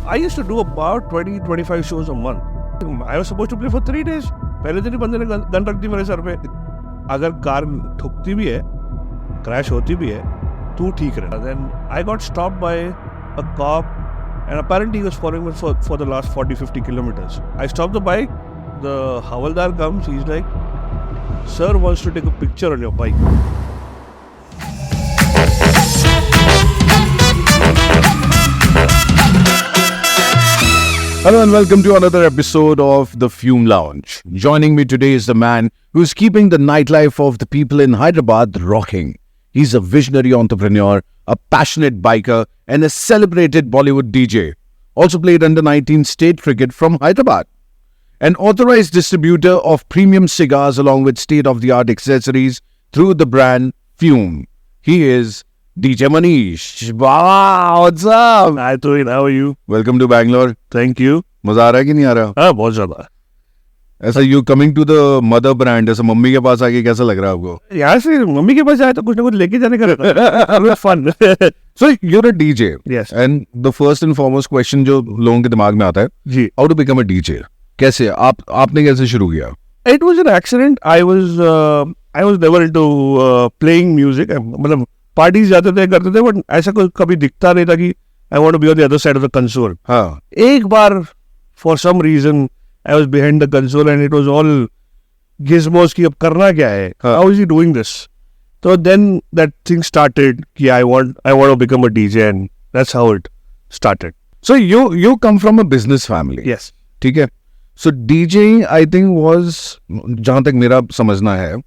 I used to do about 20-25 shows a month. I was supposed to play for 3 days. पहले दिन ही बंदे ने gun रख दी मेरे सर पे. अगर कार ठुकती भी है, क्रैश होती भी है, तू ठीक रहे. Then I got stopped by a cop, and apparently he was following me for the last 40-50 kilometers. I stopped the bike. The Havaldar comes. He's like, "Sir wants to take a picture on your bike." Hello and welcome to another episode of The Fume Lounge. Joining me today is the man who's keeping the nightlife of the people in Hyderabad rocking. He's a visionary entrepreneur, a passionate biker, and a celebrated Bollywood DJ. Also played under 19 state cricket from Hyderabad. An authorized distributor of premium cigars along with state-of-the-art accessories through the brand Fume. He is DJ Manish. Wow, what's up? Hi, Tuhin. How are you? Welcome to Bangalore. Thank you. मजा आ रहा है कि नहीं आ रहा? हाँ, बहुत ज़्यादा. ऐसा you coming to the mother brand, ऐसा मम्मी के पास आके कैसा लग रहा है आपको? यहाँ से मम्मी के पास जाए तो कुछ ना कुछ लेके जाने का रहता है. Fun. So you're a DJ. Yes. And the first and foremost question जो लोगों के दिमाग में आता है, जी. how to become a DJ? कैसे आपने कैसे शुरू किया? It was an accident. I was never into playing music. मतलब पार्टीज जाते थे, करते थे, बट ऐसा कोई कभी दिखता नहीं था कि I want to be on the other side of the console. हाँ. एक बार for some reason I was behind the console and it was all gizmos कि अब करना क्या है? How is he doing this? So then that thing started कि I want to become a DJ, and that's how it started. So you come from a business family. Yes. ठीक है. So DJing I think was, जहाँ तक मेरा समझना है,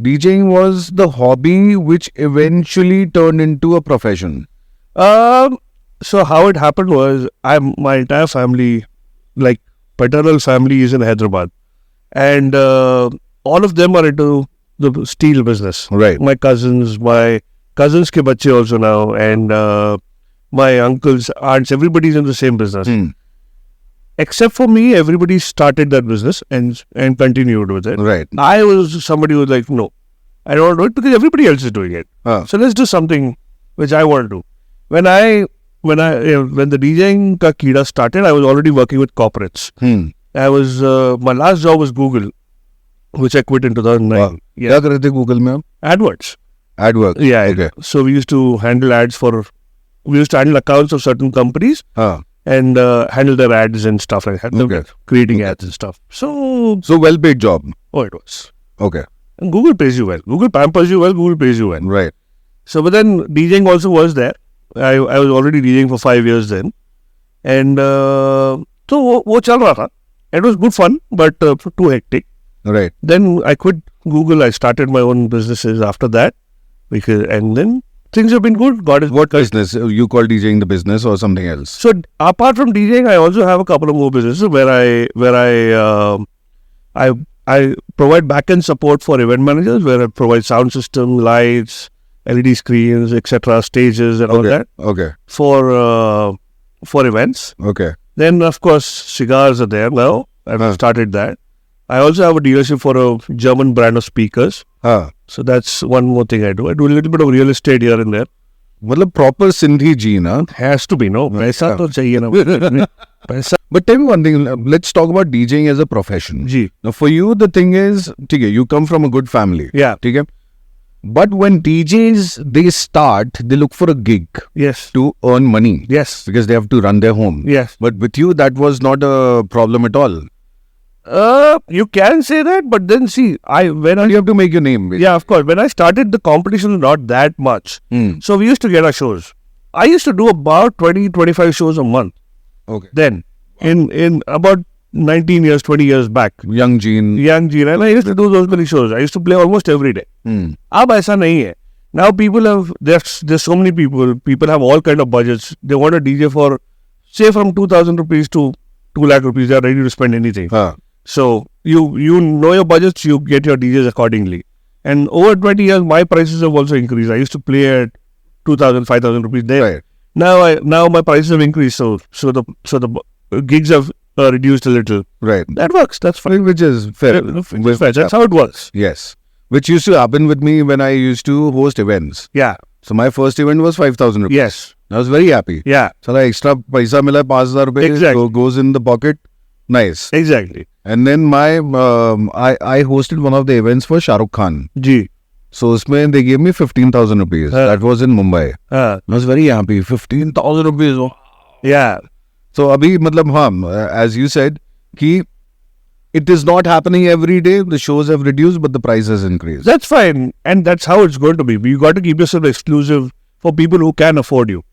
DJing was the hobby which eventually turned into a profession. So how it happened was, my entire family, like paternal family, is in Hyderabad, and all of them are into the steel business. Right. My cousins ke bacche also now, and my uncles, aunts, everybody's in the same business. Except for me, everybody started that business and continued with it. Right. I was somebody who was like, no, I don't want to do it because everybody else is doing it. So let's do something which I want to do. When the DJing ka keeda started, I was already working with corporates. I was my last job was Google, which I quit in 2009. Wow. Yeah. क्या करते थे Google में आप? AdWords. AdWords. Yeah. Okay. So we used to handle accounts of certain companies. And handle their ads and stuff like that. Okay. Creating ads and stuff. So well paid job. Oh, it was. Okay. And Google pays you well. Google pampers you well. Google pays you well. Right. So, but then DJing also was there. I was already DJing for 5 years then. And so वो चल रहा था. It was good fun, but too hectic. Right. Then I quit Google. I started my own businesses after that. And then things have been good. What business? You call DJing the business or something else? So apart from DJing, I also have a couple of more businesses where I provide back-end support for event managers, where I provide sound system, lights, LED screens, etc., stages, and all that. Okay. For events. Okay. Then of course cigars are there now. I've started that. I also have a dealership for a German brand of speakers. So that's one more thing I do. I do a little bit of real estate here and there. मतलब proper Sindhi जी ना? Has to be, no? पैसा तो चाहिए ना. पैसा. But tell me one thing. Let's talk about DJing as a profession. Ji. Now for you, the thing is, ठीक है, you come from a good family. Yeah. ठीक है. But when DJs they look for a gig. Yes. To earn money. Yes. Because they have to run their home. Yes. But with you, that was not a problem at all. You can say that, but then see, you have to make your name. Yeah, of course. When I started, the competition was not that much. So we used to get our shows. I used to do about 20-25 shows a month. Okay. Then, in about 19 years, 20 years back. Young Gene. And I used to do those many shows. I used to play almost every day. Ab aisa nahi hai. Now there's so many people have all kind of budgets. They want a DJ for, say, from 2,000 rupees to 2 lakh rupees. They are ready to spend anything. So you know your budgets, you get your DJs accordingly. And over 20 years, my prices have also increased. I used to play at 2,000, 5,000 rupees there. Right. Now my prices have increased, so the gigs have reduced a little. Right. That works. That's fine. Which is fair. That's how it works. Yes. Which used to happen with me when I used to host events. Yeah. So my first event was 5,000 rupees. Yes. I was very happy. Yeah, Chala extra paisa mila 5,000 rupees. Exactly. Goes in the pocket. Nice. exactly. And then I hosted one of the events for Shah Rukh Khan. Ji. So usme they gave me 15,000 rupees. That was in Mumbai. I was very happy. 15,000 rupees. Oh. Yeah. So abhi matlab as you said, ki it is not happening every day. The shows have reduced, but the price has increased. That's fine. And that's how it's going to be. You got to keep yourself exclusive for people who can afford you.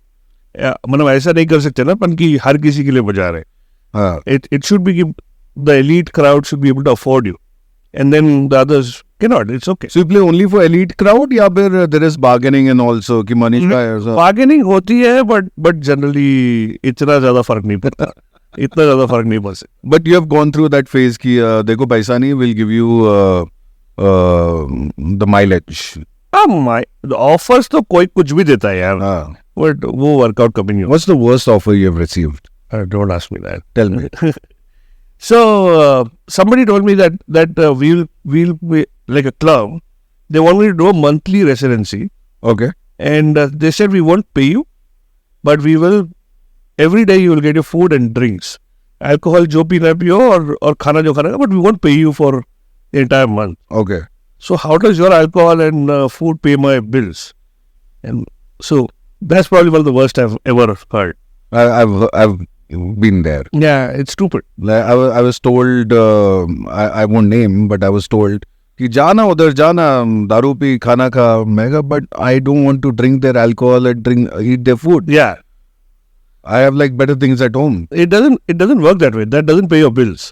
मतलब ऐसा नहीं कर सकते ना अपन कि हर किसी के लिए बजा रहे. It should be the elite crowd should be able to afford you, and then the others cannot. It's okay. So you play only for elite crowd, या फिर there is bargaining and also कि Manish का so Bargaining होती है, but generally इतना ज़्यादा फर्क नहीं पड़ता. इतना ज़्यादा फर्क नहीं पड़ सकता. but you have gone through that phase कि देखो पैसा नहीं, will give you the mileage. The offers तो कोई कुछ भी देता है यार. हाँ. But वो workout कभी नहीं होता. What's the worst offer you have received? Don't ask me that. Tell me. So somebody told me that we'll be like a club. They want me to do a monthly residency, Okay. and they said we won't pay you, but we will every day you will get your food and drinks, alcohol जो पीना पियो और खाना जो खाना, but we won't pay you for the entire month. Okay. So how does your alcohol and food pay my bills? And so that's probably one of the worst I've ever heard. I've been there. Yeah, it's stupid. Like, I was told, I won't name, but I was told कि जाना उधर जाना दारू P खाना खा मैं but I don't want to drink their alcohol and eat their food. Yeah, I have like better things at home. it doesn't work that way. That doesn't pay your bills.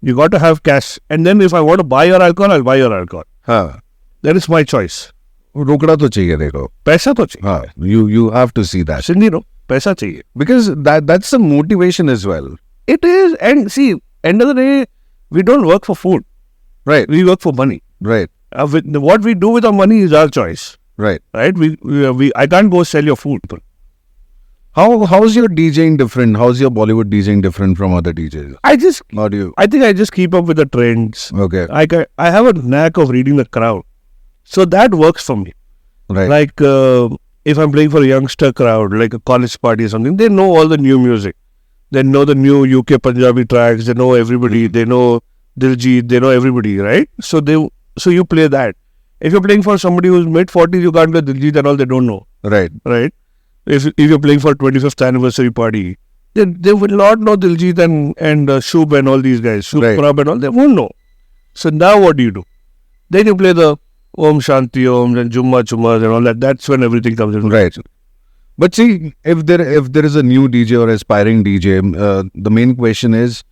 You got to have cash, and then if I want to buy your alcohol, I'll buy your alcohol. हाँ. That is my choice. रोकड़ा तो चाहिए देखो. पैसा तो चाहिए. हाँ. You have to see that Cindy, no, पैसा चाहिए. because that's the motivation as well. It is, and see, end of the day, we don't work for food. Right. We work for money. Right. What we do with our money is our choice. Right. Right? We I can't go sell your food. How's your DJing different? How's your Bollywood DJing different from other DJs? I think I just keep up with the trends. Okay. I have a knack of reading the crowd, so that works for me. Right. Like if I'm playing for a youngster crowd, like a college party or something, they know all the new music. They know the new UK Punjabi tracks. They know everybody. They know Diljit. They know everybody, right? So you play that. If you're playing for somebody who's mid-40s, you can't play Diljit and all. They don't know, Right. right? If you're playing for 25th anniversary party, they will not know Diljit and Shub and all these guys, Shub Right. Prab and all. They won't know. So now what do? Then you play the Om Shanti Om and Jumma Chummas and all that. That's when everything comes in. Right. But see, if there is a new DJ or aspiring DJ, the main question is,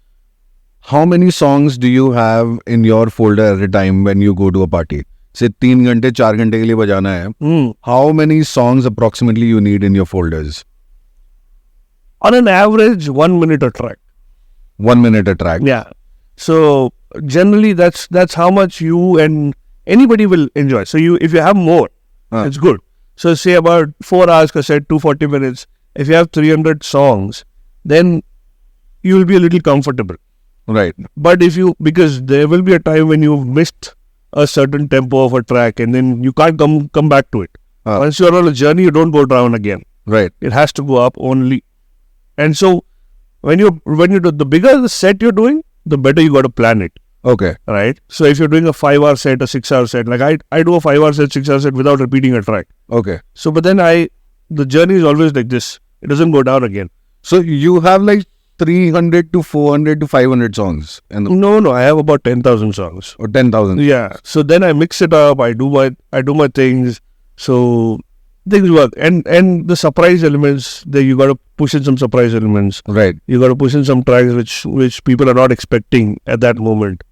how many songs do you have in your folder at a time when you go to a party? Say 3 घंटे 4 घंटे के लिए बजाना है. How many songs approximately you need in your folders? On an average, 1 minute a track. 1 minute a track. Yeah. So generally, that's how much you and anybody will enjoy. So if you have more, it's good. So say about 4 hours cassette, 240 minutes. If you have 300 songs, then you will be a little comfortable. Right. But because there will be a time when you've missed a certain tempo of a track, and then you can't come back to it. Once you're on a journey, you don't go down again. Right. It has to go up only. And so when you do, the bigger the set you're doing, the better you got to plan it. Okay. Right? So if you're doing a 5-hour set, a 6-hour set, like I do a 5-hour set, 6-hour set without repeating a track. Okay. So but then the journey is always like this. It doesn't go down again. So you have like 300 to 400 to 500 songs and No, I have about 10,000 songs. or 10,000. Yeah. So then I mix it up. I do my things. So things work. And the surprise elements, you got to push in some surprise elements. Right. You got to push in some tracks which people are not expecting at that moment.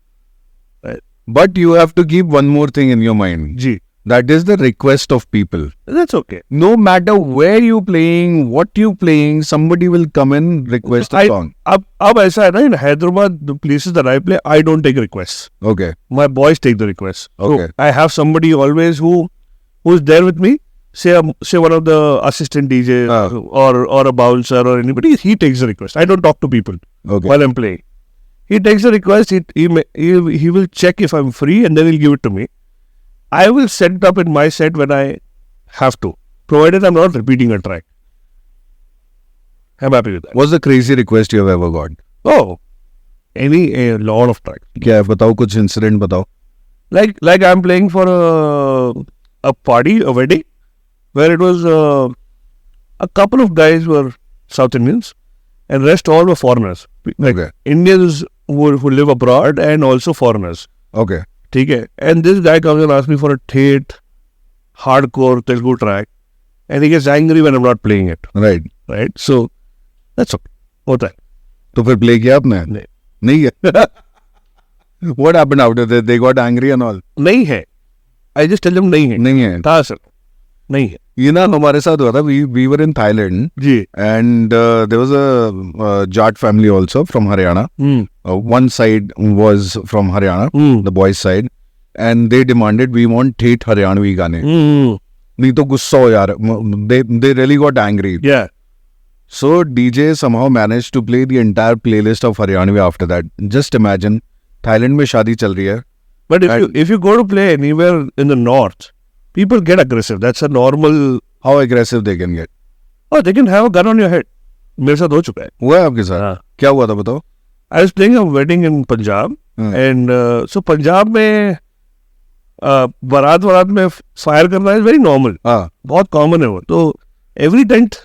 But you have to keep one more thing in your mind. Gee, That is the request of people. that's okay. No matter where you playing, what you playing, somebody will come and request a song. Ab aisa hai na, in Hyderabad, the places that I play, I don't take requests. Okay. My boys take the requests. Okay. So I have somebody always who's there with me. Say one of the assistant DJs or a bouncer or anybody. He takes the request. I don't talk to people Okay. while I'm playing. He takes the request. He will check if I'm free and then he'll give it to me. I will set it up in my set when I have to, provided I'm not repeating a track. I'm happy with that. What's the crazy request you have ever got? Oh, a lot of times. क्या है बताओ, कुछ incident बताओ. Like I'm playing for a party, a wedding, where it was a couple of guys were South Indians, and rest all were foreigners. Like Okay. Indians who live abroad and also foreigners. Okay. ठीक है. And this guy comes and asks me for a Tate hardcore Telugu track, and he gets angry when I'm not playing it. Right. Right? So that's okay. होता है. तो फिर play किया आपने? नहीं. नहीं है. What happened after that? They got angry and all. नहीं है. I just tell them नहीं है. नहीं है. था सर. नहीं है. ये ना हमारे साथ हुआ था. We were in Thailand ji. and there was a Jat family also from Haryana. One side was from Haryana, the boys' side, and they demanded we want Tate Haryanvi गाने. नहीं तो गुस्सा हो यार. They really got angry. Yeah. So DJ somehow managed to play the entire playlist of Haryanvi after that. Just imagine, Thailand में शादी चल रही है. But if you go to play anywhere in the north, people get aggressive. That's a normal. How aggressive they can get? Oh, they can have a gun on your head. मेरे साथ हो चुका है. हुआ है आपके साथ? हाँ. क्या हुआ था बताओ? I was playing a wedding in Punjab, and so Punjab में बारात में फायर करना is very normal. हाँ. बहुत common है वो. तो every tent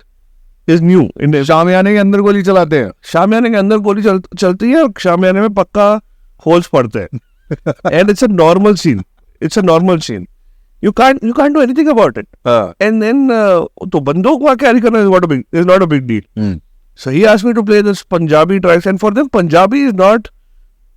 is new. शामियाने के अंदर गोली चलाते हैं. शामियाने के अंदर गोली चलती है और शामियाने में पक्का होल्स पड़ते हैं. And it's a normal scene. It's a normal scene. You can't do anything about it. And then तो बंदूक वहाँ कैरी करना is not a big deal. So he asked me to play this Punjabi tracks, and for them Punjabi is not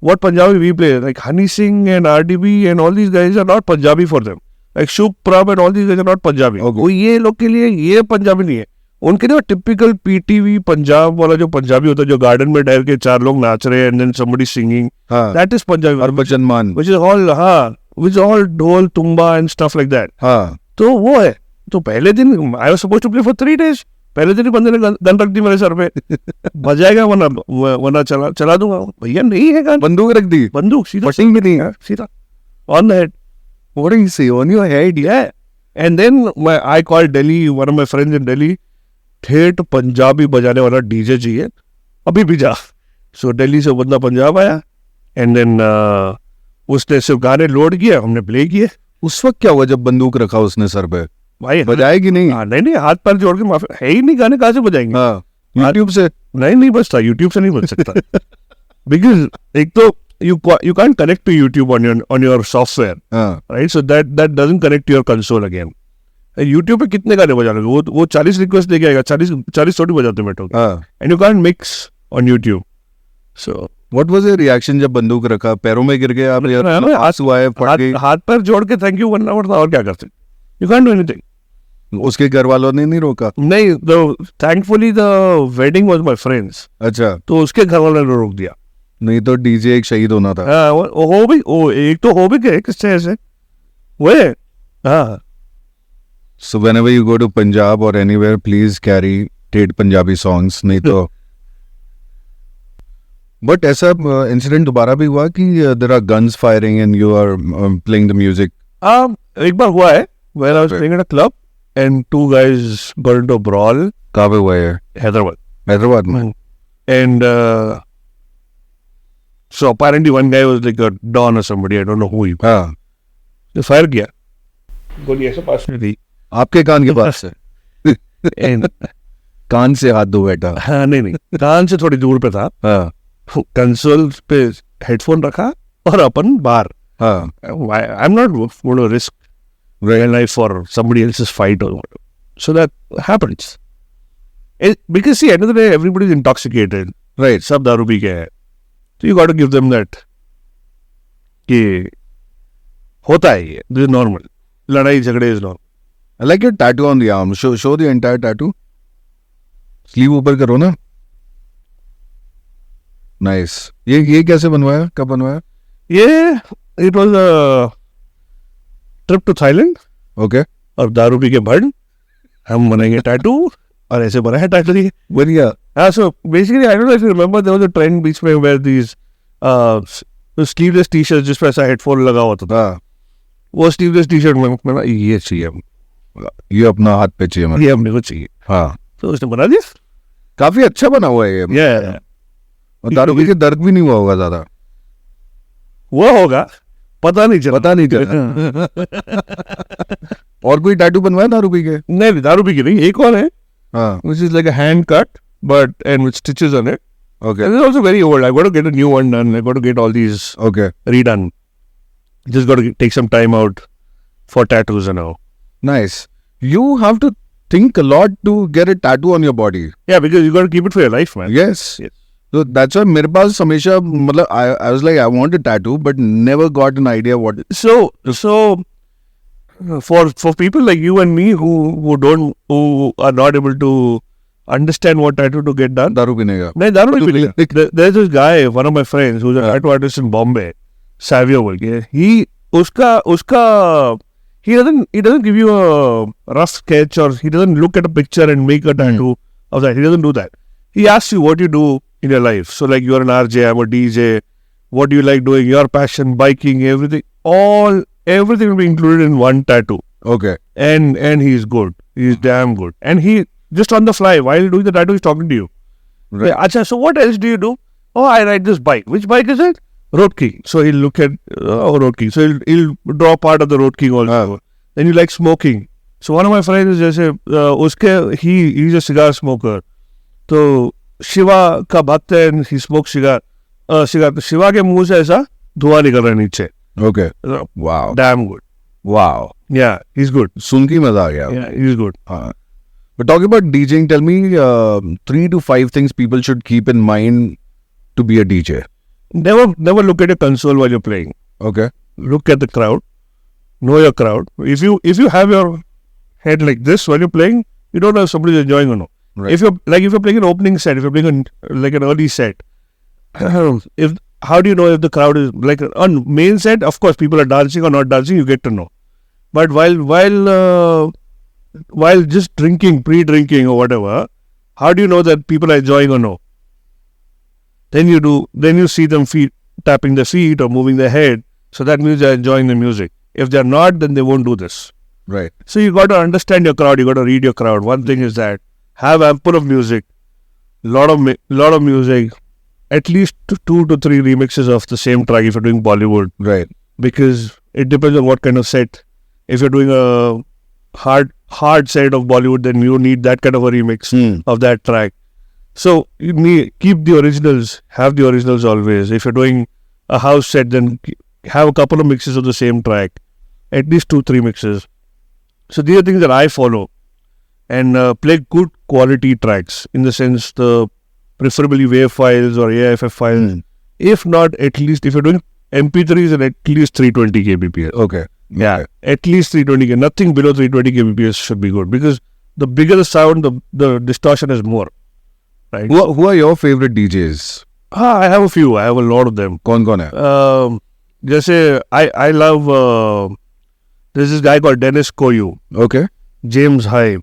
what Punjabi we play. Like Honey Singh and RDB and all these guys are not Punjabi for them. Like Shuk Prab and all these guys are not Punjabi. Okay. वो ये लोग के लिए ये पंजाबी नहीं है. उनके लिए टिपिकल पीटीवी पंजाब वाला जो पंजाबी होता है, जो गार्डन में ठहर के चार लोग नाच रहे हैं and then somebody singing. That is Punjabi. Harbhajan मान. Which is all ढोल तुम्बा and stuff like that. हाँ. तो वो है. तो पहले दिन I was supposed to play for 3 days. पहले दिन ही बंदे ने गन रख दी मेरे सर पे. बजाएगा वरना चला दूंगा. भैया नहीं है गन. बंदूक रख दी. बंदूक सीधा. फटिंग भी नहीं है. सीधा. On the head. What do you say? On your head? Yeah. And then I called Delhi, one of my friends in Delhi. ठेठ पंजाबी बजाने वाला डीजे चाहिए. अभी भी जा. So दिल्ली से बंदा पंजाब आया. And then उसने सिर्फ गाने लोड किया, हमने प्ले किए. उस वक्त क्या हुआ जब बंदूक रखा उसने सर पे? भाई बजाएगी नहीं? नहीं हाथ पैर जोड़ के माफी है ही नहीं. गाने कहाँ से बजाएंगे? हाँ. यूट्यूब से? नहीं बजता. यूट्यूब से नहीं बज सकता. Because एक तो you can't connect to YouTube on your software. Right? So that doesn't connect to your console again. YouTube पे कितने गाने बजा लोगे? वो 40 रिक्वेस्ट लेके आएगा. 40 थोड़ी बजाते बैठो. And you can't mix on YouTube. So what was your reaction जब बंदूक रखा? पैरों में गिर गए आप? आंसू आए? हाथ पैर जोड़ के थैंक यू बनना पड़ता. और क्या करते? You can't do anything. उसके घर वालों ने नहीं रोका? नहीं. Thankfully the wedding was my friends. अच्छा. तो उसके घर वालों ने रोक दिया. नहीं तो डीजे एक शहीद होना था. हो भी एक तो हो भी गए किससे ऐसे वे. हाँ. So whenever you go to Punjab or anywhere, please carry Tate Punjabi songs. नहीं तो. But ऐसा इंसिडेंट दोबारा भी हुआ कि there are guns firing and you are playing the music? एक बार हुआ है where I was playing at a club and 2 guys got into a brawl. कहाँ पे हुआ है? हैदराबाद में. And so apparently one guy was like a don or somebody, I don't know who he was. हाँ. तो फायर किया. गोली ऐसे पास में थी. आपके कान के पास से? कान से हाथ दो बैठा? हाँ नहीं कान से थोड़ी दूर पे था. हाँ. कंसोल पे हेडफोन रखा और अपन बाहर. हाँ. I'm not going to risk my life for somebody else's fight or whatever. So that happens. Because see, end of the day, everybody is intoxicated. Right. सब दारू पी के है. So you got to give them that कि होता है ये. This is normal. लड़ाई झगड़े is normal. I like your tattoo on the arm. Show the entire tattoo. Sleeve ऊपर करो ना. Nice. ये कैसे बनवाया? कब बनवाया? ये it was a trip to Thailand. Okay. और दारू पी के भड़ हम बनाएंगे टैटू और ऐसे बना है टैटू. ये बढ़िया. So basically I don't know if you remember there was a trend बीच में where these sleeveless t-shirts जिस पर ऐसा हेडफोन लगा होता था. वो sleeveless t-shirt में मैंने ये चाहिए. ये अपना हाथ पे चाहिए. ये अपने को चाहिए. हाँ. तो उसने बना दिया. काफी अच्छा बना हुआ है ये। Yeah. और दारू पी के दर्द भी नहीं हुआ होगा ज्यादा। वो होगा, पता नहीं चला। पता नहीं चला। और कोई टैटू बनवाया दारू पी के? नहीं, दारू पी के नहीं, एक और है, हाँ, which is like a hand cut, and with stitches on it. okay, And it's also very old. I got to get a new one done. I got to get all these okay, redone. Just got to take some time out for tattoos and all. nice. You have to think a lot to get a tattoo on your body. Yeah, because you got to keep it for your life, man. Yes. Yes. So that's why मेरे पास हमेशा मतलब I was like I want a tattoo but never got an idea what. So for people like you and me who are not able to understand what tattoo to get done. दारू पीने का. No, दारू नहीं पीने. There's this guy, one of my friends, who's a tattoo artist in Bombay, Savio बोल के. He doesn't give you a rough sketch, or he doesn't look at a picture and make a tattoo of that. He doesn't do that. He asks you what you do in your life. So like you're an RJ, I'm a DJ. What do you like doing? Your passion, biking, everything. Everything will be included in one tattoo. Okay. And he's good. He's damn good. And he just on the fly while doing the tattoo, he's talking to you. Right. Yeah, Acha, so what else do you do? Oh, I ride this bike. Which bike is it? Road King. So he'll look at Road King. So he'll draw part of the Road King also. Then you like smoking. So one of my friends is he's a cigar smoker. So Shiva का भक्त है, and he smokes cigar. तो शिवा के मुंह से ऐसा धुआं निकल रहा है नीचे. Okay. Wow. Damn good. Wow. Yeah, he's good. सुन के ही मजा आ गया. Yeah, he's good. But talking about DJing, tell me 3 to 5 things people should keep in mind to be a DJ. Never look at a console while you're playing. Okay. Look at the crowd. Know your crowd. If you have your head like this while you're playing, you don't know if somebody's enjoying or not. Right. If you're playing an opening set, if you're playing like an early set, how do you know if the crowd is like on main set? Of course, people are dancing or not dancing. You get to know. But while just drinking, pre-drinking or whatever, how do you know that people are enjoying or no? Then you see them tapping their feet or moving their head. So that means they're enjoying the music. If they're not, then they won't do this. Right. So you got to understand your crowd. You got to read your crowd. One thing is that have ample of music, lot of music, at least 2 to 3 remixes of the same track if you're doing Bollywood. Right. Because it depends on what kind of set. If you're doing a hard set of Bollywood, then you need that kind of a remix of that track. So you keep the originals, have the originals always. If you're doing a house set, then have a couple of mixes of the same track, at least 2-3 mixes. So these are things that I follow, and play good quality tracks, in the sense preferably WAV files or AIFF files. If not, at least if you're doing MP3s, then at least 320 kbps. Okay. Yeah, at least 320 kbps. Nothing below 320 kbps should be good, because the bigger the sound, the distortion is more. Right. Who are your favorite DJs? I have a few. I have a lot of them. कौन कौन है? जैसे I love there's this guy called Dennis Koyu. Okay. James Hype.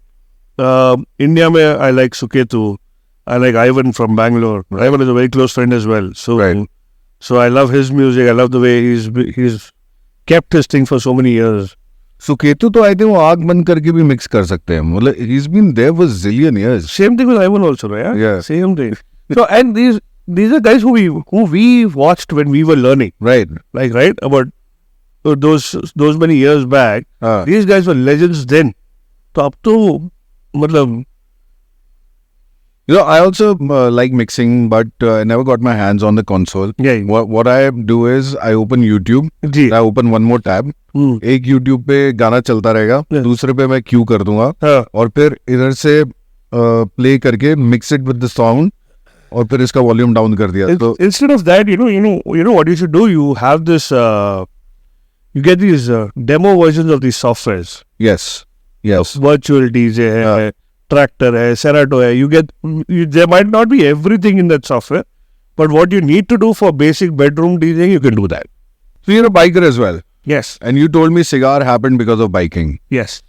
India mein I like Suketu. I like Ivan from Bangalore. Ivan is a very close friend as well. So Right. So I love his music. I love the way he's kept his thing for so many years. Suketu तो I think वो आग बंद करके भी mix कर सकते हैं. मतलब he's been there for zillion years. Same thing with Ivan also, right? Yeah. Same thing. So and these are guys who we watched when we were learning. Right. Like about those many years back. These guys were legends then. तो अब तो मतलब. You know, I also like mixing, but I never got my hands on the console. Yeah. What I do is I open YouTube. Ji. I open one more tab. एक YouTube पे गाना चलता रहेगा, दूसरे पे मैं क्यू कर दूंगा, और फिर इधर से प्ले करके mix it with the song, और फिर इसका वॉल्यूम डाउन कर दिया. तो instead of that, you know what you should do. You have this. You get these demo versions of these softwares. yes. Virtual DJ है, Tractor है, Serato है. There might not be everything in that software, but what you need to do for basic bedroom DJing, you can do that. So you're a biker as well. Yes. And you told me cigar happened because of biking. Yes.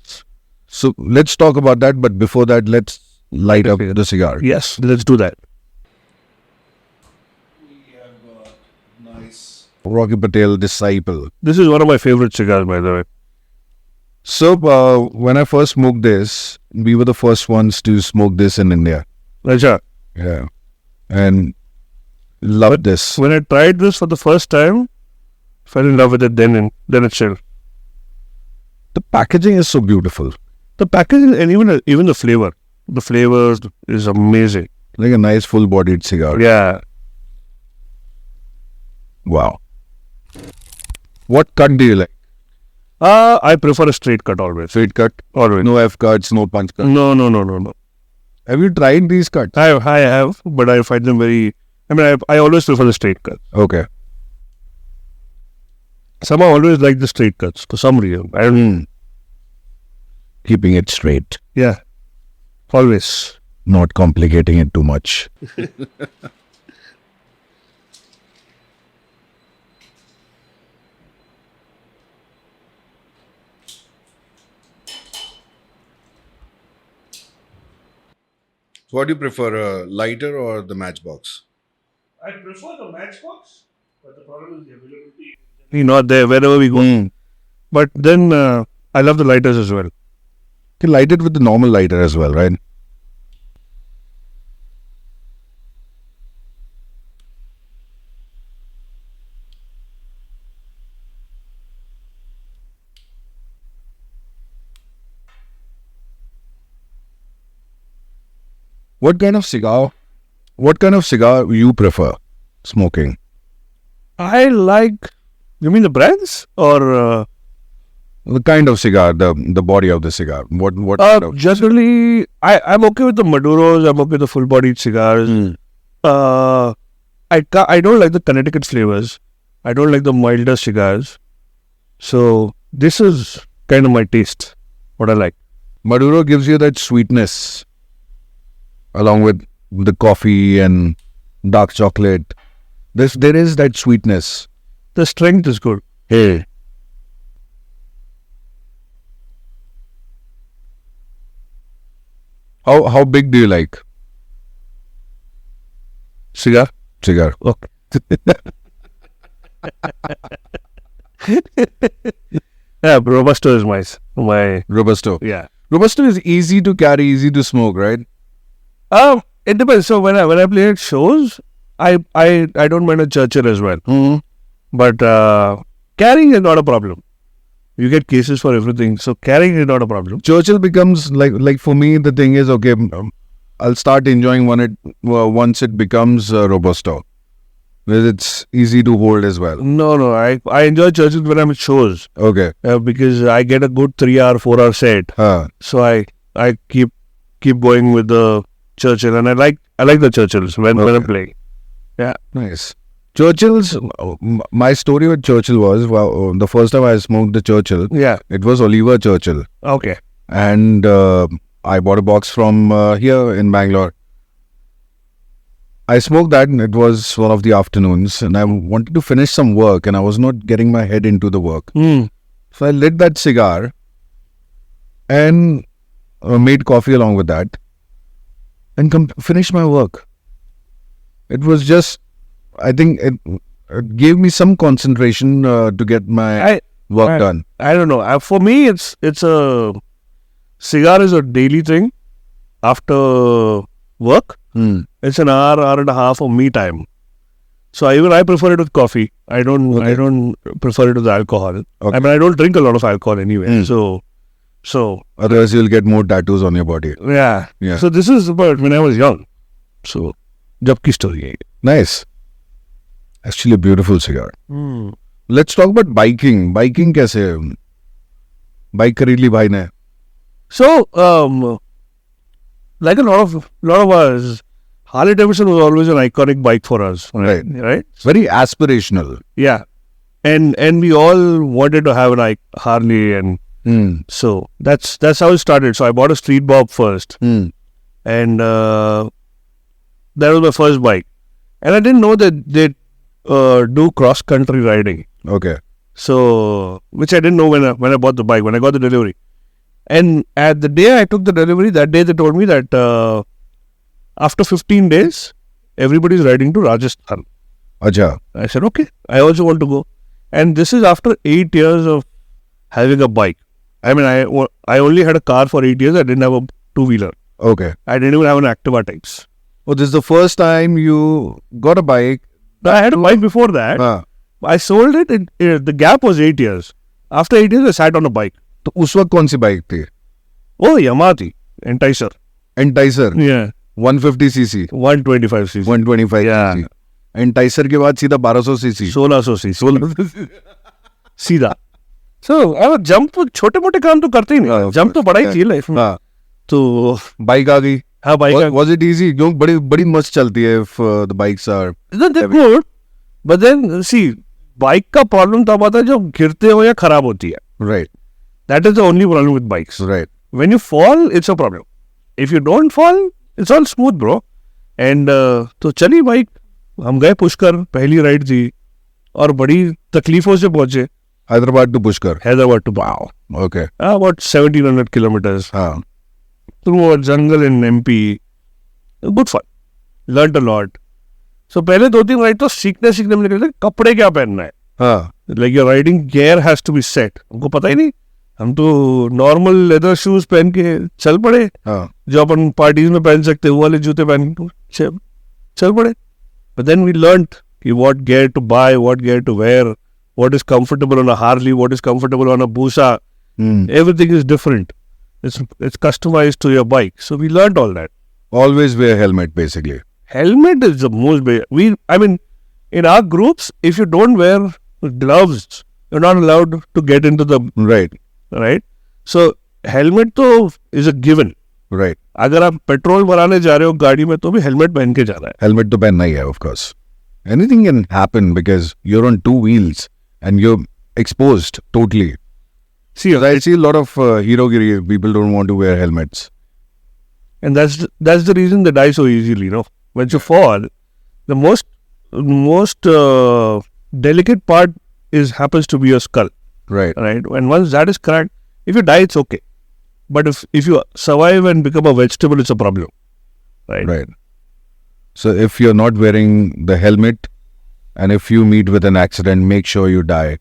So let's talk about that. But before that, let's light up the cigar. Yes. Let's do that. We have got nice Rocky Patel Disciple. This is one of my favorite cigars, by the way. So when I first smoked this, we were the first ones to smoke this in India. Acha. Yeah. And love this. When I tried this for the first time, fell in love with it then itself. The packaging is so beautiful. The packaging and even the flavor. The flavors is amazing. Like a nice full-bodied cigar. Yeah. Wow. What cut do you like? I prefer a straight cut always. Straight cut? Always. No F cuts, no punch cuts? No. Have you tried these cuts? I have, but I find them very... I always prefer the straight cuts. Okay. Somehow I always like the straight cuts for some reason. I don't... Keeping it straight. Yeah. Always. Not complicating it too much. What do you prefer, a lighter or the matchbox? I prefer the matchbox, but the problem is the availability. Not there wherever we go. But then I love the lighters as well. You can light it with the normal lighter as well, right? What kind of cigar you prefer smoking? I like... You mean the brands? Or... The kind of cigar, the body of the cigar. What kind of generally, I'm okay with the Maduros. I'm okay with the full-bodied cigars. I don't like the Connecticut flavors. I don't like the milder cigars. So this is kind of my taste. What I like. Maduro gives you that sweetness along with the coffee and dark chocolate. There is that sweetness. The strength is good. Hey. How big do you like Cigar? cigar? Okay. Yeah, Robusto is my Robusto. yeah. Robusto is easy to carry, easy to smoke, right? It depends. So when I play at shows, I don't mind a Churchill as well. But carrying is not a problem. You get cases for everything, so carrying is not a problem. Churchill becomes like for me the thing is okay. I'll start enjoying once it becomes Robusto. Because it's easy to hold as well. No, I enjoy Churchill when I'm at shows Okay. because I get a good 3-hour, 4-hour set. So I keep going with the Churchill, and I like the Churchills when I'm playing. Yeah, Nice. Churchill's, my story with Churchill was, the first time I smoked the Churchill, yeah. it was Oliver Churchill. Okay. And I bought a box from here in Bangalore. I smoked that and it was one of the afternoons and I wanted to finish some work and I was not getting my head into the work. So I lit that cigar and made coffee along with that and finished my work. It was just, I think it gave me some concentration to get my work done. I don't know. For me, it's a cigar is a daily thing. After work, it's an hour and a half of me time. So I prefer it with coffee. I don't prefer it with alcohol. Okay. I don't drink a lot of alcohol anyway. So Otherwise, you'll get more tattoos on your body. yeah. Yeah. So this is about when I was young. So jab ki story hai. Nice. Actually, a beautiful cigar. Let's talk about biking. Biking kaise? Bike kharid li bhai ne. So like a lot of us, Harley Davidson was always an iconic bike for us. Right. Right. Very aspirational. Yeah. And we all wanted to have an Harley, and so that's how it started. So I bought a Street Bob first, and that was my first bike. And I didn't know that they do cross country riding. Okay. So which I didn't know when I bought the bike, when I got the delivery. And at the day I took the delivery, that day they told me that after 15 days, everybody's riding to Rajasthan. Acha. I said, okay, I also want to go. And this is after 8 years of having a bike. I mean, I only had a car for 8 years. I didn't have a two-wheeler. Okay. I didn't even have an Activa types. Oh, this is the first time you got a bike. I had a bike before that. हाँ. I sold it. The gap was 8 years. After 8 years, I sat on a bike. तो उस वक्त कौन सी bike थी? Oh, Yamaha thi. Enticer. Enticer. Yeah. 150 cc. 125 cc. 125 Yeah. cc. Enticer के बाद सीधा 1200 cc. 1600 cc. सीधा. So, अब जंप छोटे मोटे काम तो करते ही नहीं. जंप तो बड़ा ही चाहिए लाइफ में. हाँ. तो बाइक आ गई. हाँ बाइक. Was it easy? क्यों बड़ी बड़ी मस्त चलती है if the bikes are. They're good. But then see, bike का प्रॉब्लम तब आता है जब गिरते हो या खराब होती है. Right. That is the only problem with bikes. Right. When you fall, it's a problem. If you don't fall, it's all smooth, bro. And तो चली बाइक, हम गए पुष्कर, पहली राइड थी और बड़ी तकलीफों से पहुंचे. Hyderabad to Pushkar. Hyderabad to Wow. Okay. About 1700 kilometers हाँ. through a jungle in MP. Good fun. Learned a lot. So पहले 2-3 राइड तो सीखने में निकले थे, कपड़े क्या पहनना है. हाँ. Like your riding gear has to be set. हमको पता ही नहीं. हम तो नॉर्मल लेदर शूज पहन के चल पड़े. हाँ. जो अपन पार्टीज में पहन सकते वो वाले जूते पहन के चल पड़े. But then we learned कि what gear to buy, what gear to wear, what is comfortable on a Harley, what is comfortable on a Busa. Everything is different. It's customized to your bike. So we learned all that. Always wear helmet basically. Helmet is the most I mean, in our groups, if you don't wear gloves, you're not allowed to get into the Right. So helmet तो is a given. Right. अगर आप petrol भराने जा रहे हो गाड़ी में तो भी हेलमेट पहन के जाना है. Helmet तो पहनना ही है, of course. Anything can happen because you're on two wheels and you're exposed totally. See, I see a lot of hero-giri, people don't want to wear helmets. and that's the reason they die so easily. You know, when you fall, the most delicate part happens to be your skull. Right. Right. And once that is cracked, if you die, it's okay. But if you survive and become a vegetable, it's a problem. Right. So if you're not wearing the helmet and if you meet with an accident, make sure you die,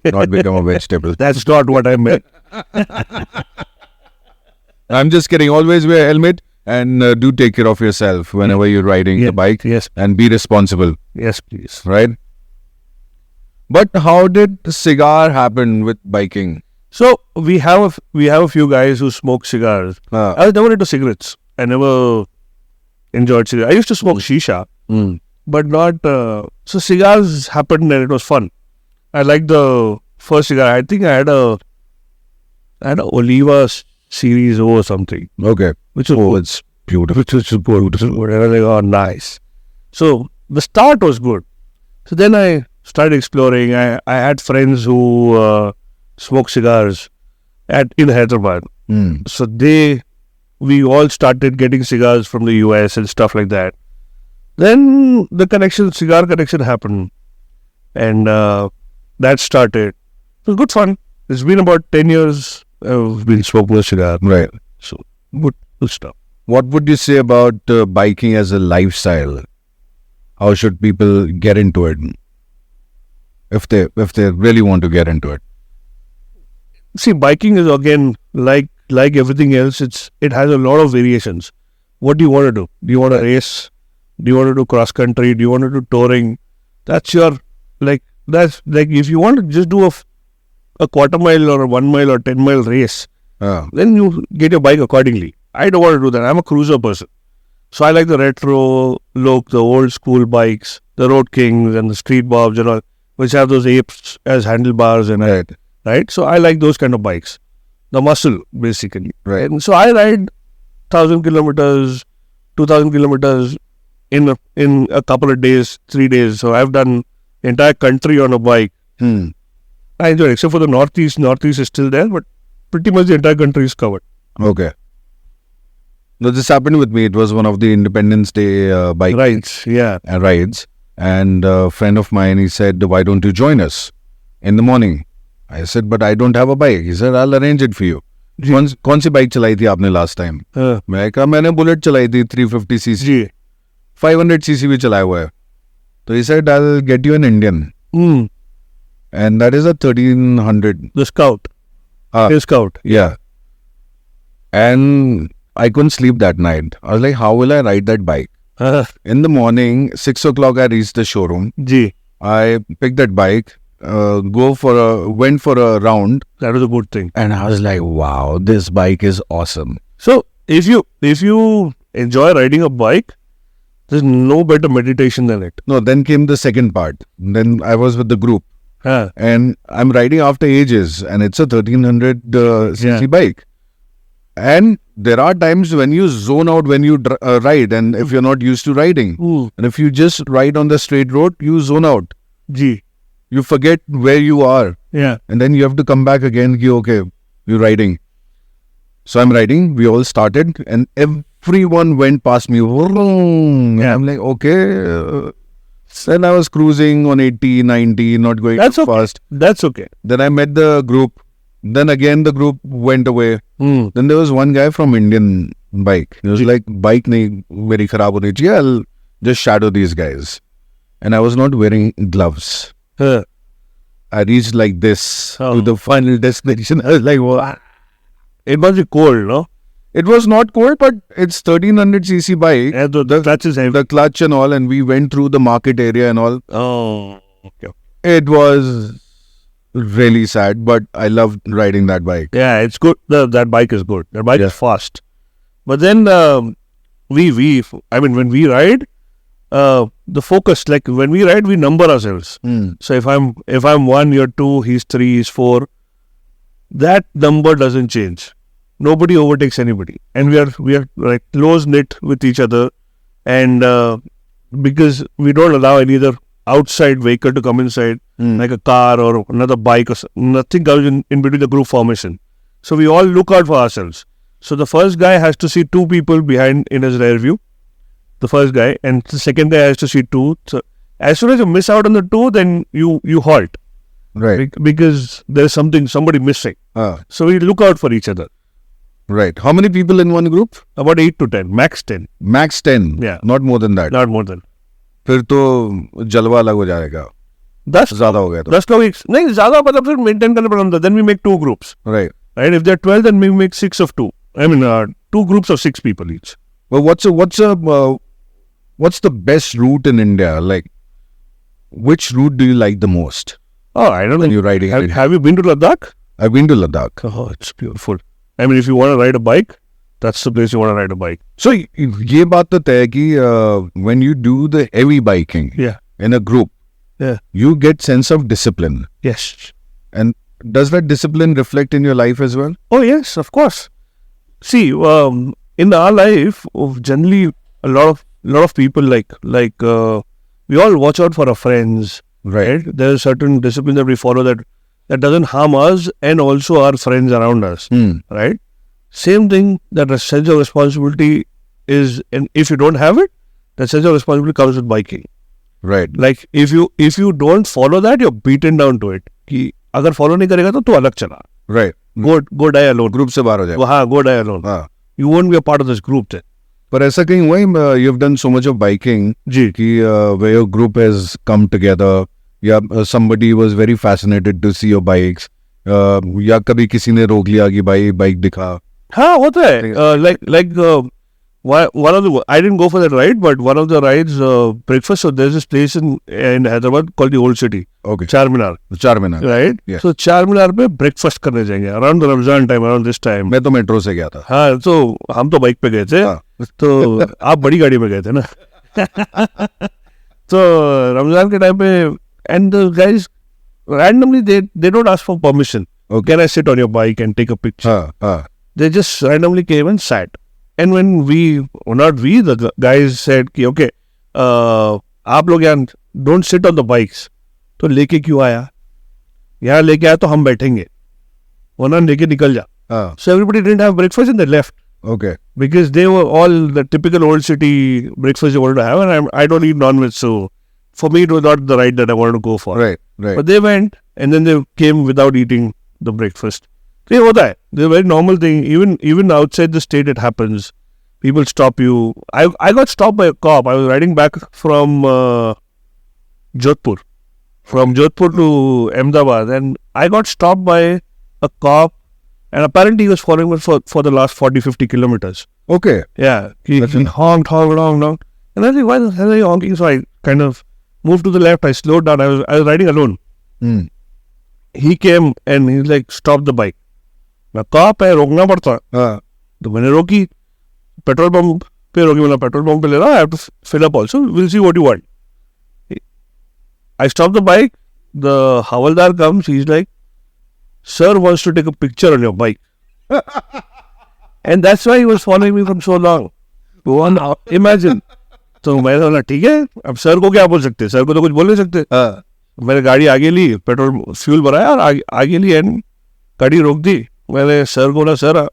not become a vegetable. That's not what I meant. I'm just kidding. Always wear a helmet and do take care of yourself whenever you're riding the bike. Yes. And be responsible. Yes, please. Right? But how did the cigar happen with biking? So we have a few guys who smoke cigars. I was never into cigarettes. I never enjoyed cigarettes. I used to smoke shisha, but not. So cigars happened and it was fun. I liked the first cigar. I think I had a Oliva Series O or something. Okay. Which was It's beautiful. Which was good. And I was like, oh, nice. So the start was good. So then I started exploring. I had friends who smoke cigars in Hyderabad. So we all started getting cigars from the US and stuff like that. Then the cigar connection happened. And that started. It was good fun. It's been about 10 years I've been smoking a cigar. Right. So good stuff. What would you say about biking as a lifestyle? How should people get into it? If they really want to get into it. See, biking is again like everything else. It has a lot of variations. What do you want to do? Do you want to race? Do you want to do cross country? Do you want to do touring? That's if you want to just do a quarter mile or a 1 mile or 10 mile race, then you get your bike accordingly. I don't want to do that. I'm a cruiser person. So I like the retro look, the old school bikes, the Road Kings and the Street Bobs and all, which have those apes as handlebars and right. So I like those kind of bikes. The muscle, basically. Right. And so I ride 1,000 kilometers, 2,000 kilometers in a couple of days, 3 days. So I've done the entire country on a bike. I enjoy it, except for the Northeast. Northeast is still there, but pretty much the entire country is covered. Okay. No, this happened with me. It was one of the Independence Day bike rides. And a friend of mine, he said, why don't you join us in the morning? I said, but I don't have a bike. He said, I'll arrange it for you. कौन सी bike चलाई थी आपने last time? मैं कहा मैंने bullet चलाई थी 350 CC, 500 CC भी चलाया हुआ है. तो he said, I'll get you an Indian. And that is a 1300. The Scout. The Scout. Yeah. And I couldn't sleep that night. I was like, how will I ride that bike? हाँ, In the morning, 6 o'clock, I reached the showroom. Ji, I picked that bike, went for a round, that was a good thing. and I was like, wow, this bike is awesome. So if you enjoy riding a bike, there's no better meditation than it. No, then came the second part. Then I was with the group, हाँ, and I'm riding after ages, and it's a 1300 cc Yeah. bike. And there are times when you zone out when you ride, and if you're not used to riding, and if you just ride on the straight road, you zone out. Ji, You forget where you are, yeah, and then you have to come back again. Okay, you're riding. So I'm riding. We all started, and everyone went past me. And Yeah. I'm like, okay. Then I was cruising on 80, 90, not going That's too okay. fast. that's okay. Then I met the group. Then again the group went away. Hmm. Then there was one guy from Indian bike. He was like, bike nahi meri kharab honi chahiye. I'll just shadow these guys. And I was not wearing gloves. हाँ, I reached like this Oh. to the final destination. I was like, wow. it must be cold, no? It was not cold, but it's 1300 cc bike. Yeah, the clutch is heavy. The clutch and all, and we went through the market area and all. Oh, okay. It was really sad, but I loved riding that bike. Yeah, it's good. That bike is good. That bike Yeah. is fast. But then when we ride, the focus, like when we ride, we number ourselves. So if I'm 1, you're 2, he's 3, he's 4, that number doesn't change. Nobody overtakes anybody, and we are like close knit with each other, and because we don't allow any other outside vehicle to come inside, like a car or another bike, or nothing comes in between the group formation. So we all look out for ourselves. So the first guy has to see 2 people behind in his rear view. The first guy, and the second guy has to see 2. So as soon as you miss out on the 2, then you halt Right. because there's somebody missing. So we look out for each other. Right. How many people in one group? About 8 to 10, max 10, Max 10. Yeah. Not more than that. not more than. फिर तो जलवा अलग हो जाएगा. 10 ज्यादा हो गया तो. 10 लोग नहीं ज़्यादा मतलब फिर मेंटेन करना पड़ता. Then we make 2 groups. Right. Right? If there are 12, then we make 6 of 2. I mean, 2 groups of 6 people each. Well, what's the best route in India? Like, which route do you like the most Oh, I don't when know. you're riding? Have you been to Ladakh? I've been to Ladakh. Oh, it's beautiful. I mean, if you want to ride a bike, that's the place you want to ride a bike. So, ये बात तो तय है कि when you do the heavy biking Yeah. in a group, Yeah. you get sense of discipline. Yes. And does that discipline reflect in your life as well? Oh, yes, of course. See, in our life, generally, a lot of people we all watch out for our friends. Right? There's certain discipline that we follow that doesn't harm us and also our friends around us. Right? Same thing, that a sense of responsibility is, and if you don't have it, that sense of responsibility comes with biking. Right. Like if you don't follow that, you're beaten down to it. कि अगर follow नहीं करेगा तो तू अलग चला. Right. Go die alone. Group से बाहर हो जाए. हाँ, go die alone. हाँ. You won't be a part of this group then. पर ऐसा कहीं हुआ है, you've done so much of biking जी. कि where your group has come together, या somebody was very fascinated to see your bikes, या कभी किसी ने रोक लिया कि भाई बाइक दिखा. हाँ, होता है. One of the, I didn't go for that ride, but one of the rides, breakfast. So there's this place in Hyderabad called the Old City, Okay. Charminar, Charminar. right? Yes. So Charminar पे breakfast करने जाएंगे around the Ramzan time, around this time. मैं तो metro से गया था. हाँ, तो हम तो बाइक पे गए थे. हाँ. तो आप बड़ी गाड़ी में गए थे ना. तो रमजान के टाइम पे, and the guys randomly they don't ask for permission. Okay. Can I sit on your bike and take a picture? हाँ, हाँ. They just randomly came and sat. And when the guys said कि okay, आप लोग यहाँ don't sit on the bikes. तो लेके क्यों आया? यहाँ लेके आया तो हम बैठेंगे, वरना लेके निकल जा. हाँ. So everybody didn't have breakfast and they left. Okay. Because they were all the typical old city breakfast they wanted to have, and I don't eat non-veg, so for me it was not the ride that I wanted to go for. Right. Right. But they went, and then they came without eating the breakfast. So ये होता है. It's a very normal thing. Even outside the state it happens. People stop you. I got stopped by a cop. I was riding back from Jodhpur. From Jodhpur to Ahmedabad, and I got stopped by a cop, and apparently he was following me for the last 40-50 kilometers. Okay. Yeah, he honked. And I was like, why the hell are you honking? So I kind of moved to the left. I slowed down. I was riding alone. Hmm. He came and he's like, stop the bike. मैं कहाँ पे रोकना पड़ता, हाँ. तो मैंने रोकी. Petrol pump पे रोकी, मतलब पेट्रोल पंप पे ले रहा. I have to fill up also. We'll see what you want. I stop the bike. The Havaldar comes. He's like, sir wants to take a picture on your bike. And that's why he was following me from so long. One hour. Imagine. तो मैंने बोला ठीक है, अब sir को क्या बोल सकते, सर को तो कुछ बोल नहीं सकते. हाँ. मैंने गाड़ी आगे ली, पेट्रोल फ्यूल भराया और आगे ली एंड गाड़ी रोक दी. मैंने सर को बोला, सर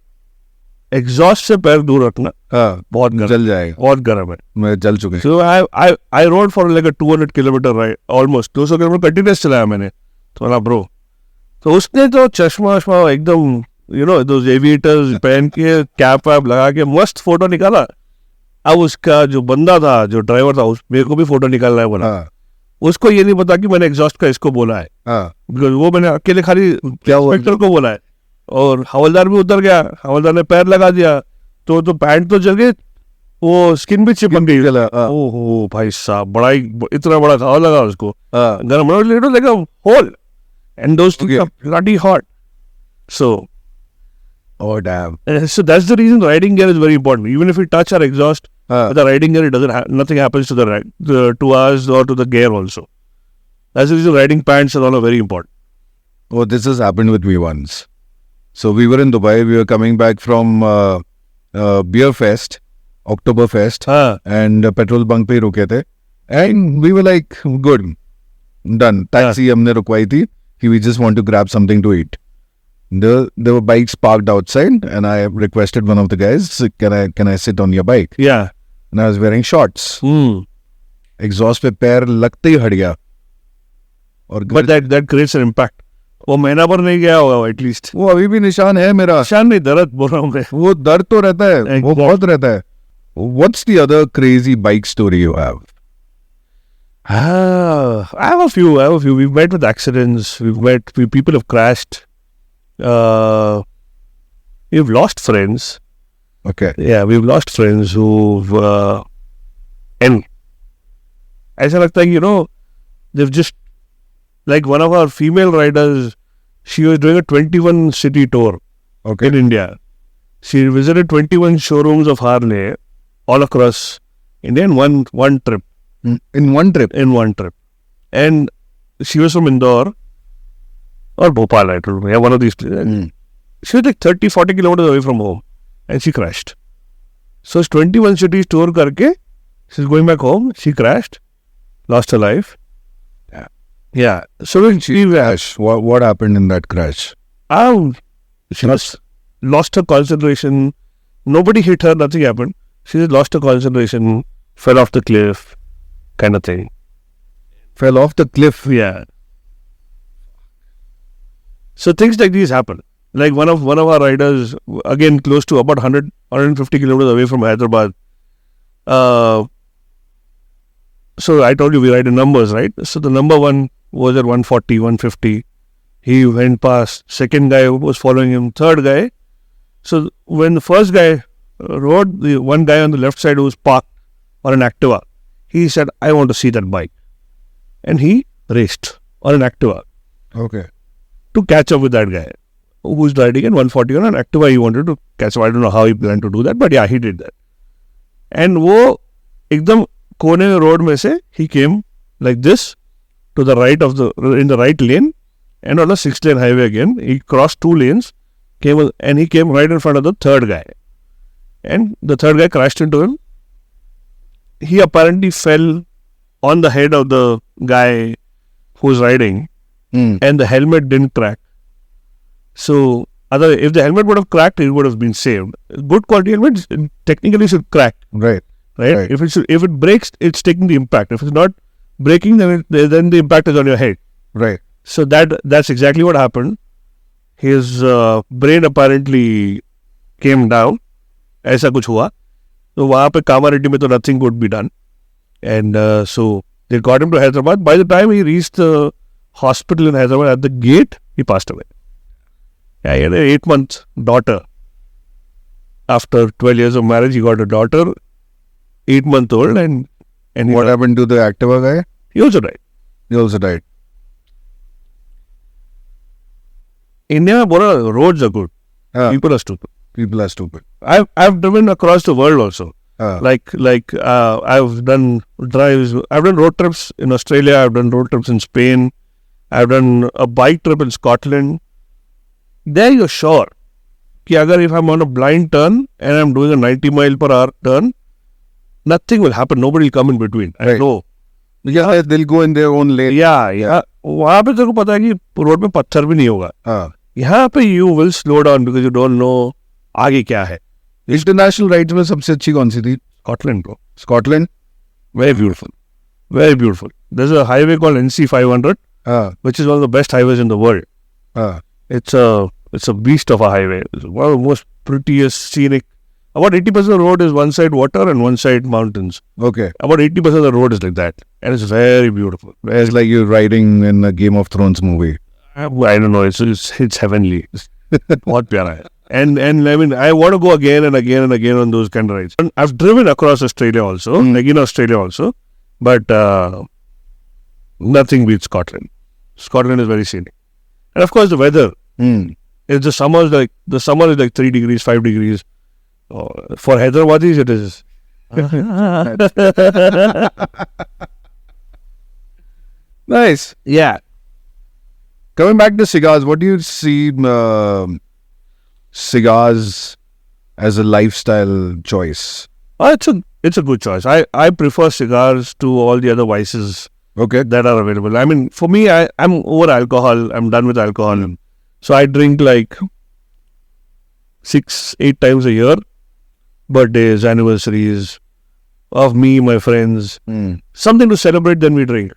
एग्जॉस्ट से पैर दूर रखना, हाँ. बहुत गर्म, जल जाएगा. बहुत गर्म है. मैं जल चुके. So I rode for like a 200 kilometre ride, almost 200 kilometre continuous चलाया मैंने. तो बोला ब्रो, तो उसने तो चश्मा एकदम those aviators पहन के कैप वैप लगा के मस्त फोटो निकाला. अब उसका जो बंदा था, जो ड्राइवर था, मेरे को भी फोटो निकालना है बोला. हाँ. उसको ये नहीं पता कि मैंने एग्जॉस्ट का इसको बोला है, हाँ. बिकॉज वो मैंने अकेले खाली क्या हुआ? इंस्पेक्टर को बोला है. और हवलदार भी उतर गया, हवलदार ने पैर लगा दिया तो पैंट तो जल गई, वो स्किन भी चिपक गई. हाँ. ओहो भाई साहब, बड़ा ही इतना बड़ा घाव लगा उसको. हाँ. गर्म like a hole, and those things Okay. are bloody hot. So Oh damn. so that's the reason riding gear is very important. Even if we touch our exhaust, हाँ. the riding gear, it doesn't nothing happens to to us or to the gear also. That's the reason riding pants are all very important. Oh, this has happened with me once. So we were in Dubai. We were coming back from Beer Fest, October Fest, हाँ. and petrol bunk पे रुके थे. And we were like, good, done. Taxi हमने रुकवाई थी. We just want to grab something to eat. There were bikes parked outside, and I requested one of the guys, can I sit on your bike? Yeah. And I was wearing shorts. Exhaust पे पैर लगते ही हट गया. और But that creates an impact. वो महीना भर नहीं गया होगा एटलीस्ट. वो अभी भी निशान है मेरा. निशान नहीं, दर्द बोल रहा हूँ मैं. वो दर्द तो रहता है. वो Exactly. बहुत रहता है. What's the other crazy bike story you have? I have a few. We've met with accidents. People have crashed. We've lost friends. Okay. Yeah, we've lost friends who've and ऐसा लगता है कि they've just, like one of our female riders, she was doing a 21 city tour Okay. in India. She visited 21 showrooms of Harley all across India in one trip. In one trip. And she was from Indore or Bhopal, I don't know. Yeah, one of these places. She was like 30-40 kilometers away from home and she crashed. So it's 21 cities tour karke, she's going back home, she crashed, lost her life. Yeah. So when she Crash. What happened in that crash? she just lost her concentration. Nobody hit her, nothing happened. She just lost her concentration, fell off the cliff, kind of thing. Fell off the cliff. Yeah. So things like these happen. Like one of our riders, again close to about 150 kilometers away from Hyderabad. So I told you we ride in numbers, right? So the number one was at 140, 150. He went past. Second guy was following him. Third guy. So when the first guy rode, the one guy on the left side who was parked on an Activa, he said, I want to see that bike. And he raced on an Activa Okay. to catch up with that guy who was riding at 140 on an Activa. He wanted to catch up. I don't know how he planned to do that, but yeah, he did that. And वो एकदम कोने road में से he came like this to the right in the right lane and on a 6-lane highway again. He crossed 2 lanes, he came right in front of the third guy. And the third guy crashed into him. He apparently fell on the head of the guy who's riding, and the helmet didn't crack. So, if the helmet would have cracked, it would have been saved. Good quality helmet technically should crack, Right. right? If it breaks, it's taking the impact. If it's not breaking, then the impact is on your head. Right. So that's exactly what happened. His brain apparently came down. ऐसा कुछ हुआ. तो वहाँ पे कामारेड्डी में तो nothing could be done. And so they got him to Hyderabad. By the time he reached the hospital in Hyderabad, at the gate, he passed away. Yeah, he had an 8-month daughter. After 12 years of marriage, he got a daughter, 8-month old, and And What happened to the Activa guy? he also died. He also died. India, Bora, roads are good. Ah, People are stupid. people are stupid. I've driven across the world also. Ah, I've done drives. I've done road trips in Australia. I've done road trips in Spain. I've done a bike trip in Scotland. There you're sure कि अगर if I'm on a blind turn and I'm doing a 90 mile per hour turn, nothing will happen. Nobody will come in between. I Right. know. yeah, they'll go in their own lane. Yeah. वहाँ पे तेरे को पता है कि road पे पत्थर भी नहीं होगा. Ah. यहाँ पे you will slow down because you don't know आगे क्या है. इंटरनेशनल राइड्स में सबसे अच्छी कौन सी थी? Scotland, bro. Scotland. Very beautiful. Very beautiful. There's a highway called NC500, हाँ, which is one of the best highways in the world. हाँ. It's a beast of a highway. It's one of the most prettiest scenic. About 80% of the road is one side water and one side mountains. Okay. About 80% of the road is like that. And it's very beautiful. It's like you're riding in a Game of Thrones movie. I don't know. It's heavenly. What pyara hai. And I mean, I want to go again and again and again on those kind of rides. And I've driven across Australia also, like in Australia also. But nothing beats Scotland. Scotland is very scenic. And of course the weather. Hmm. It's the summer is like 3 degrees, 5 degrees. For Hyderabadis, it is. Nice. Yeah. Coming back to cigars, what do you see cigars as a lifestyle choice? It's a good choice. I prefer cigars to all the other vices Okay. that are available. I mean, for me, I'm over alcohol. I'm done with alcohol. So I drink like 6-8 times a year. Birthdays, anniversaries of me, my friends. Hmm. Something to celebrate, then we drink.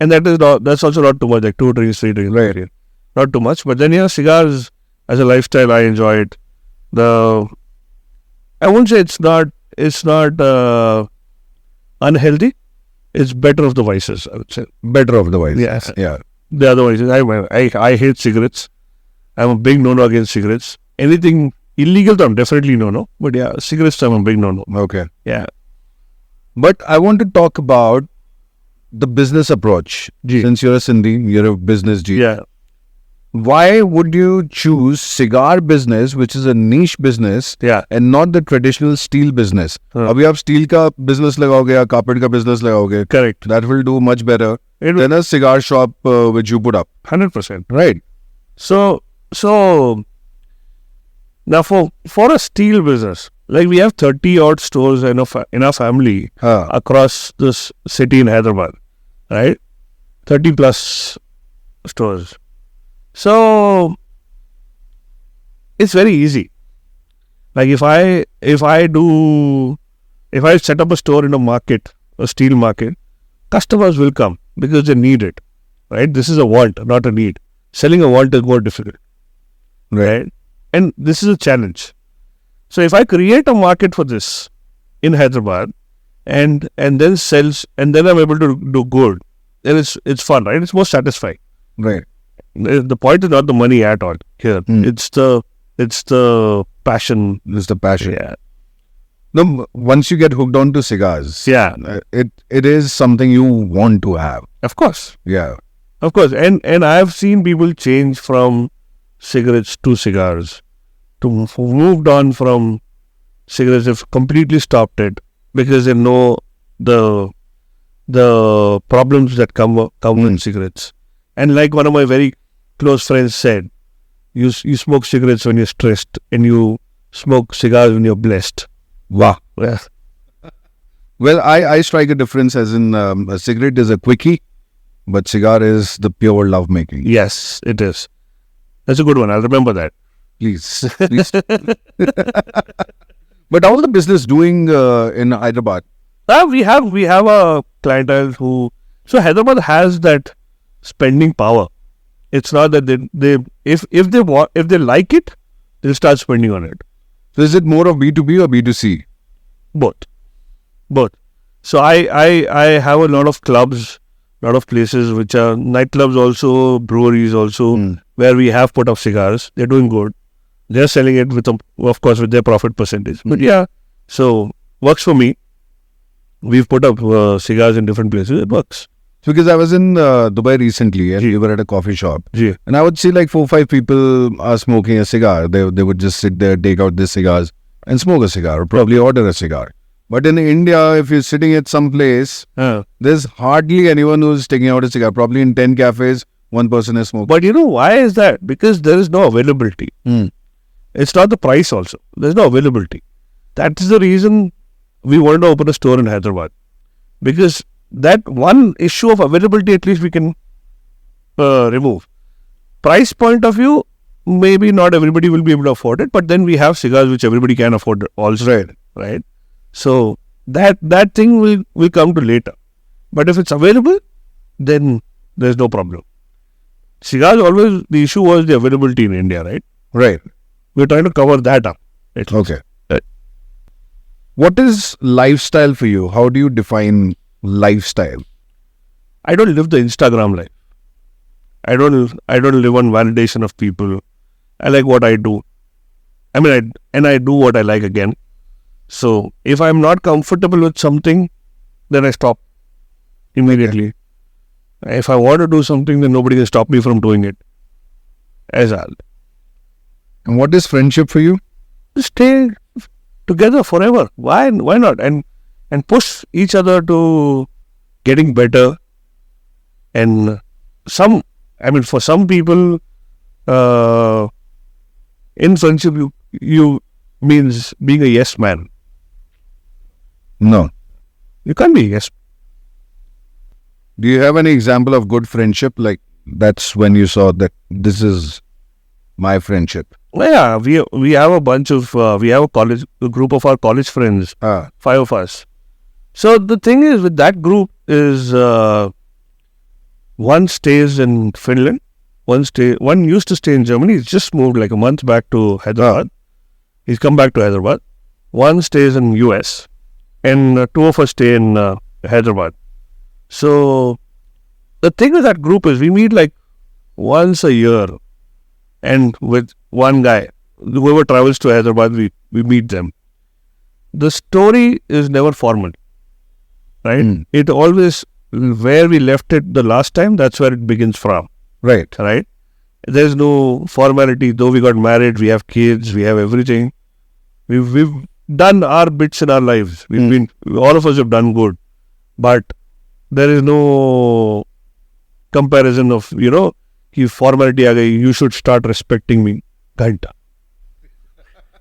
And that's also not too much, like 2 drinks, 3 drinks. Right. Not too much. But then, yeah, cigars as a lifestyle, I enjoy it. I won't say it's not unhealthy. It's better of the vices, I would say. Better of the vices. Yes. Yeah. The other vices. I hate cigarettes. I'm a big no-no against cigarettes. Anything illegal, I'm definitely no-no. But yeah, cigarettes, I'm a big no-no. Okay. Yeah. But I want to talk about the business approach. Ji. Since you're a Sindhi, you're a business G. Yeah. Why would you choose cigar business, which is a niche business, Yeah. and not the traditional steel business? हाँ. अभी आप steel का business लगाओगे या carpet का business लगाओगे, Correct. that will do much better It than a cigar shop which you put up, 100%. right? So now for a steel business, like we have 30 odd stores in our family हाँ. across this city in Hyderabad, right? 30 plus stores. So it's very easy. Like if I set up a store in a market, a steel market, customers will come because they need it, right? This is a want, not a need. Selling a want is more difficult, right? And this is a challenge. So if I create a market for this in Hyderabad and then sells, and then I'm able to do good, then it's fun, right? It's more satisfying. Right. The point is not the money at all here. It's the passion. It's the passion. Yeah. No, once you get hooked on to cigars, Yeah. it is something you want to have. Of course. Yeah. Of course. And I've seen people change from cigarettes to cigars, to who moved on from cigarettes, have completely stopped it because they know the problems that come with cigarettes. And like one of my very close friends said, you smoke cigarettes when you're stressed and you smoke cigars when you're blessed. Wow. Yeah. Well, I strike a difference as in a cigarette is a quickie, but cigar is the pure love making. Yes, it is. That's a good one. I'll remember that. Please. Please. But how is the business doing in Hyderabad? We have a clientele who, so Hyderabad has that spending power. It's not that if they like it, they'll start spending on it. So is it more of B2B or B2C? Both. So I have a lot of clubs, lot of places which are nightclubs also, breweries also, where we have put up cigars. They're doing good. They're selling it with their profit percentage. But yeah, so works for me. we've put up cigars in different places. It works. Because I was in Dubai recently and we were at a coffee shop. Ji. And I would see like 4-5 people are smoking a cigar. They would just sit there, take out the cigars and smoke a cigar or probably order a cigar. But in India, if you're sitting at some place, there's hardly anyone who's taking out a cigar. Probably in 10 cafes, one person is smoking. But you know why is that? Because there is no availability. It's not the price also. There's no availability. That is the reason we wanted to open a store in Hyderabad. Because that one issue of availability at least we can remove. Price point of view, maybe not everybody will be able to afford it, but then we have cigars which everybody can afford also. Right? So that thing will come to later. But if it's available, then there's no problem. Cigars always, the issue was the availability in India, right? Right. We're trying to cover that up. Okay. Right. What is lifestyle for you? How do you define lifestyle? I don't live the Instagram life. I don't live on validation of people. I like what I do. I mean, I do what I like again. So if I'm not comfortable with something, then I stop immediately. Okay. If I want to do something, then nobody can stop me from doing it. And what is friendship for you? Stay together forever. Why not? And push each other to getting better. And for some people, in friendship, you means being a yes man. No. You can't be a yes. Do you have any example of good friendship? Like that's when you saw that this is my friendship. Yeah, we have a bunch of we have a group of our college friends, 5 of us. So the thing is with that group is one stays in Finland, one used to stay in Germany. He's just moved like a month back to Hyderabad. He's come back to Hyderabad. One stays in US, and 2 of us stay in Hyderabad. So the thing with that group is we meet like once a year, and with one guy, whoever travels to Hyderabad, we meet them. The story is never formal, right? It always, where we left it the last time, that's where it begins from. Right. There's no formality. Though we got married, we have kids, we have everything. We've done our bits in our lives. All of us have done good, but there is no comparison of, कि formality आ गई, you should start respecting me. घंटा.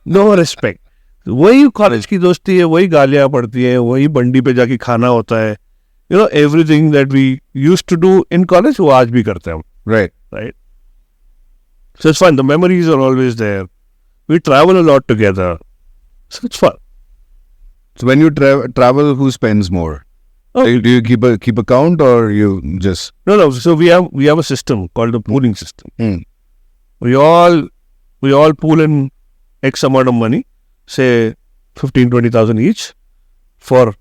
No respect. वही college की दोस्ती है, वही गालियाँ पड़ती हैं, वही बंडी पे जाके खाना होता है. Everything that we used to do in college, वो आज भी करते हैं हम. Right. So it's fun. The memories are always there. We travel a lot together. So it's fun. So when you travel, who spends more? Do you keep a count or you just... No. So we have a system called the pooling system. We all pool in X amount of money, say 15,000-20,000 each for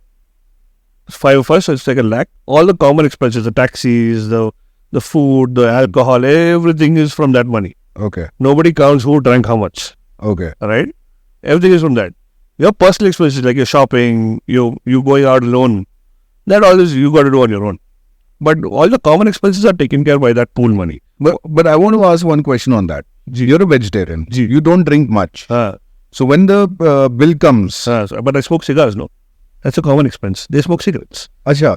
5 of us. So it's like a lakh. All the common expenses, the taxis, the food, the alcohol, everything is from that money. Okay. Nobody counts who drank how much. Okay. Right? Everything is from that. Your personal expenses like your shopping, you going out alone, that all is you got to do on your own. But all the common expenses are taken care by that pool money. But I want to ask one question on that. You're a vegetarian. You don't drink much. So when the bill comes... but I smoke cigars, no? That's a common expense. They smoke cigarettes. Acha.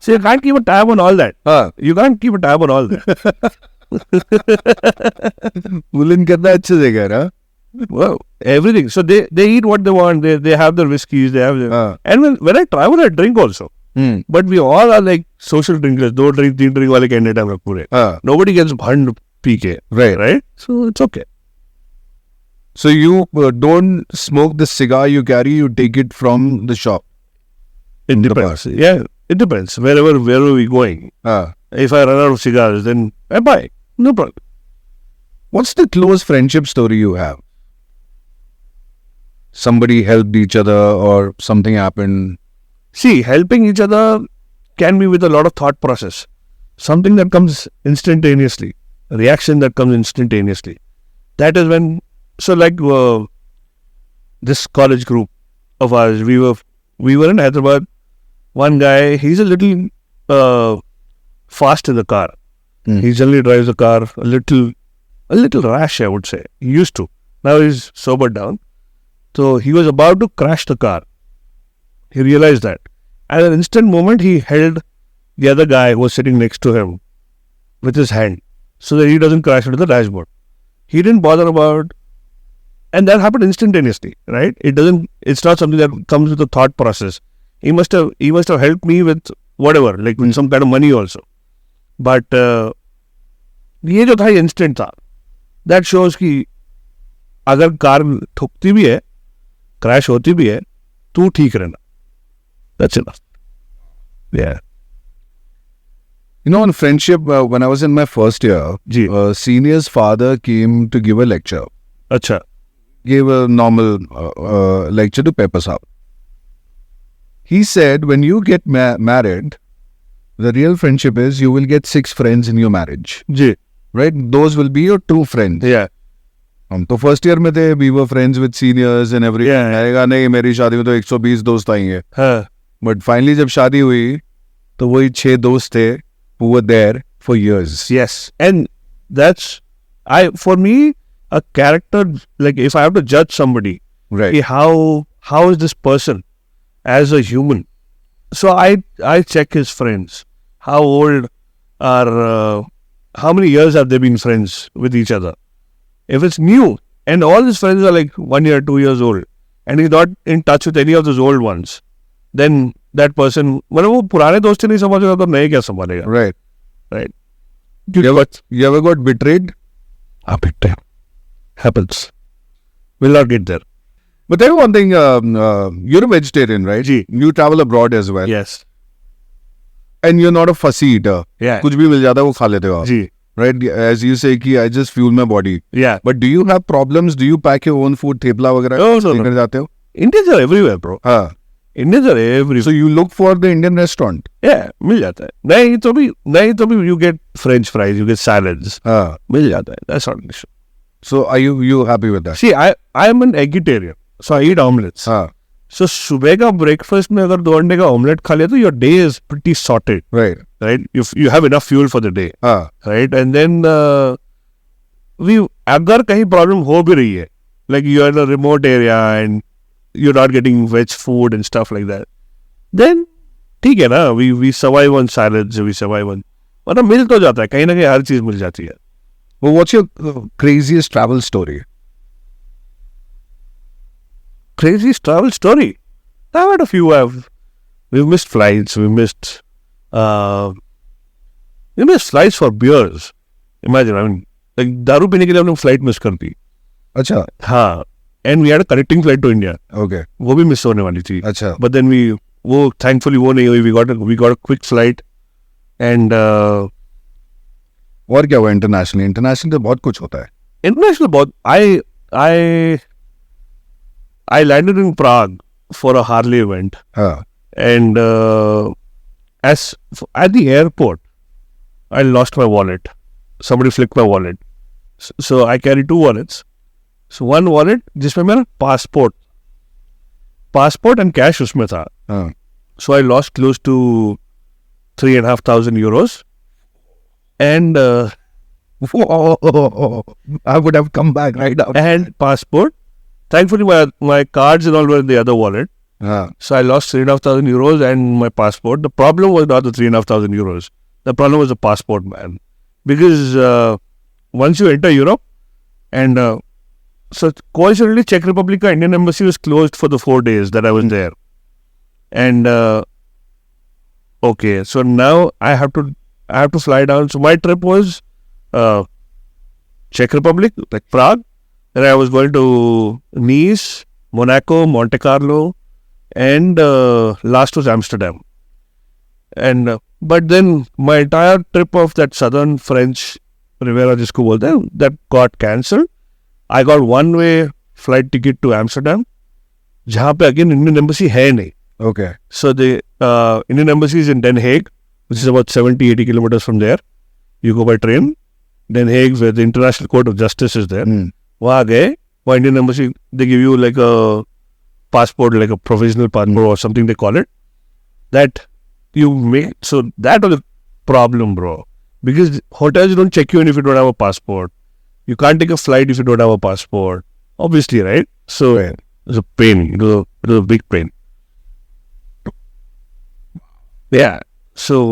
So you can't keep a tab on all that. You can't keep a tab on all that. Pooling karna achhe jagah, huh? Well, everything. So they eat what they want. They have their whiskeys. They have their... And when I travel, I drink also. But we all are like social drinkers. 2 drink, 3 drink wale candidate हम लोग पूरे. Nobody gets burned PK. Right. So it's okay. So you don't smoke the cigar you carry. You take it from the shop. It depends. Yeah, it depends. Wherever we're going. If I run out of cigars, then I buy. No problem. What's the close friendship story you have? Somebody helped each other or something happened? See, helping each other can be with a lot of thought process. Something that comes instantaneously. A reaction that comes instantaneously. That is when... So like this college group of ours, we were we were in Hyderabad. One guy, he's a little fast in the car. He generally drives the car a little rash, I would say. He used to. Now he's sobered down. So he was about to crash the car. He realized that. At an instant moment, he held the other guy who was sitting next to him with his hand so that he doesn't crash into the dashboard. He didn't bother about, and that happened instantaneously, right? It's not something that comes with a thought process. He must have helped me with whatever, like with some kind of money also. But ये जो था instant था. That shows कि अगर car ठुकती भी है, crash होती भी है, तू ठीक रहना. That's enough. Yeah. You know, in friendship, when I was in my first year, a senior's father came to give a lecture. अच्छा. Gave a normal lecture to Pepper Saab. He said, when you get married, the real friendship is you will get 6 friends in your marriage. Ji. Right? Those will be your true friends. Yeah. हम तो first year में थे, we were friends with seniors and everything. आएगा नहीं, मेरी शादी में तो 120 दोस्त आएंगे. हाँ. But finally जब शादी हुई, तो वही 6 दोस्त थे who were there for years. Yes. And that's, for me, a character, like if I have to judge somebody, Right. How is this person as a human? So I check his friends. How old are, how many years have they been friends with each other? If it's new, and all his friends are like 1 year, 2 years old, and he's not in touch with any of those old ones, then that person, मतलब वो पुराने दोस्त ही नहीं समझेगा तो नए क्या संभालेगा? Right. Right. You ever got betrayed? Big time. Happens. Will not get there. But tell me one thing, you're a vegetarian, right? Ji. You travel abroad as well. Yes. And you're not a fussy eater. Yeah. कुछ भी मिल जाता है वो खा लेते हो आप. जी. Right? As you say कि I just fuel my body. Yeah. But do you have problems? Do you pack your own food? Thepla वगैरह No. लेकर जाते हो? Indians are everywhere, bro. हाँ. Indians are everywhere. So you look for the Indian restaurant. Yeah, मिल जाता है. नहीं तो भी you get French fries, you get salads. हाँ. मिल जाता है. That's not an issue. So are you happy with that? See, I am an vegetarian, so I eat omelets. हाँ. So सुबह का breakfast में अगर 2 अंडे का omelet खा लिया तो your day is pretty sorted, Right. right? You have enough fuel for the day, हाँ. right? And then अगर कहीं problem हो भी रही है, like you are in a remote area and you're not getting veg food and stuff like that, then ठीक है ना, we survive on salads, we survive on, मतलब मिल तो जाता है, कहीं ना कहीं हर चीज मिल जाती है. Well, what's your craziest travel story? Craziest travel story? I've had a few. We've missed flights. We missed flights for beers. Imagine, I mean, like दारू पीने के लिए हमने flight miss कर दी. अच्छा. हाँ. And we had a connecting flight to India. Okay. वो भी miss होने वाली थी. अच्छा. But then वो thankfully वो नहीं हुई. We got a quick flight. And और क्या हुआ internationally? International तो बहुत कुछ होता है. international बहुत. I landed in Prague for a Harley event. हाँ. And at the airport, I lost my wallet. Somebody flicked my wallet. So I carry 2 wallets. So one wallet, जिसमें मेरा passport and cash उसमें था. हाँ. So I lost close to 3,500 euros. And I would have come back right up. And passport. Thankfully, my cards and all were in the other wallet. So I lost 3,500 euros and my passport. The problem was not the 3,500 euros. The problem was the passport, man. Because once you enter Europe, and so coincidentally, Czech Republic Indian embassy was closed for the 4 days that I was there. And okay, so now I have to fly down. So my trip was Czech Republic, like Prague. And I was going to Nice, Monaco, Monte Carlo, and last was Amsterdam. And but then my entire trip of that southern French Riviera, जिसको बोलते हैं, that got cancelled. I got one-way flight ticket to Amsterdam, जहाँ पे again Indian embassy है नहीं. Okay. So the Indian embassy is in Den Haag, which is about 70-80 kilometers from there. You go by train. Den Haag, where the International Court of Justice is there. वहाँ गए, वहाँ Indian embassy, they give you like a passport, like a provisional passport or something they call it, that you make. So that was a problem, bro. Because hotels don't check you in if you don't have a passport. You can't take a flight if you don't have a passport. Obviously, right? So Right. it was a pain. It was a big pain. Yeah. So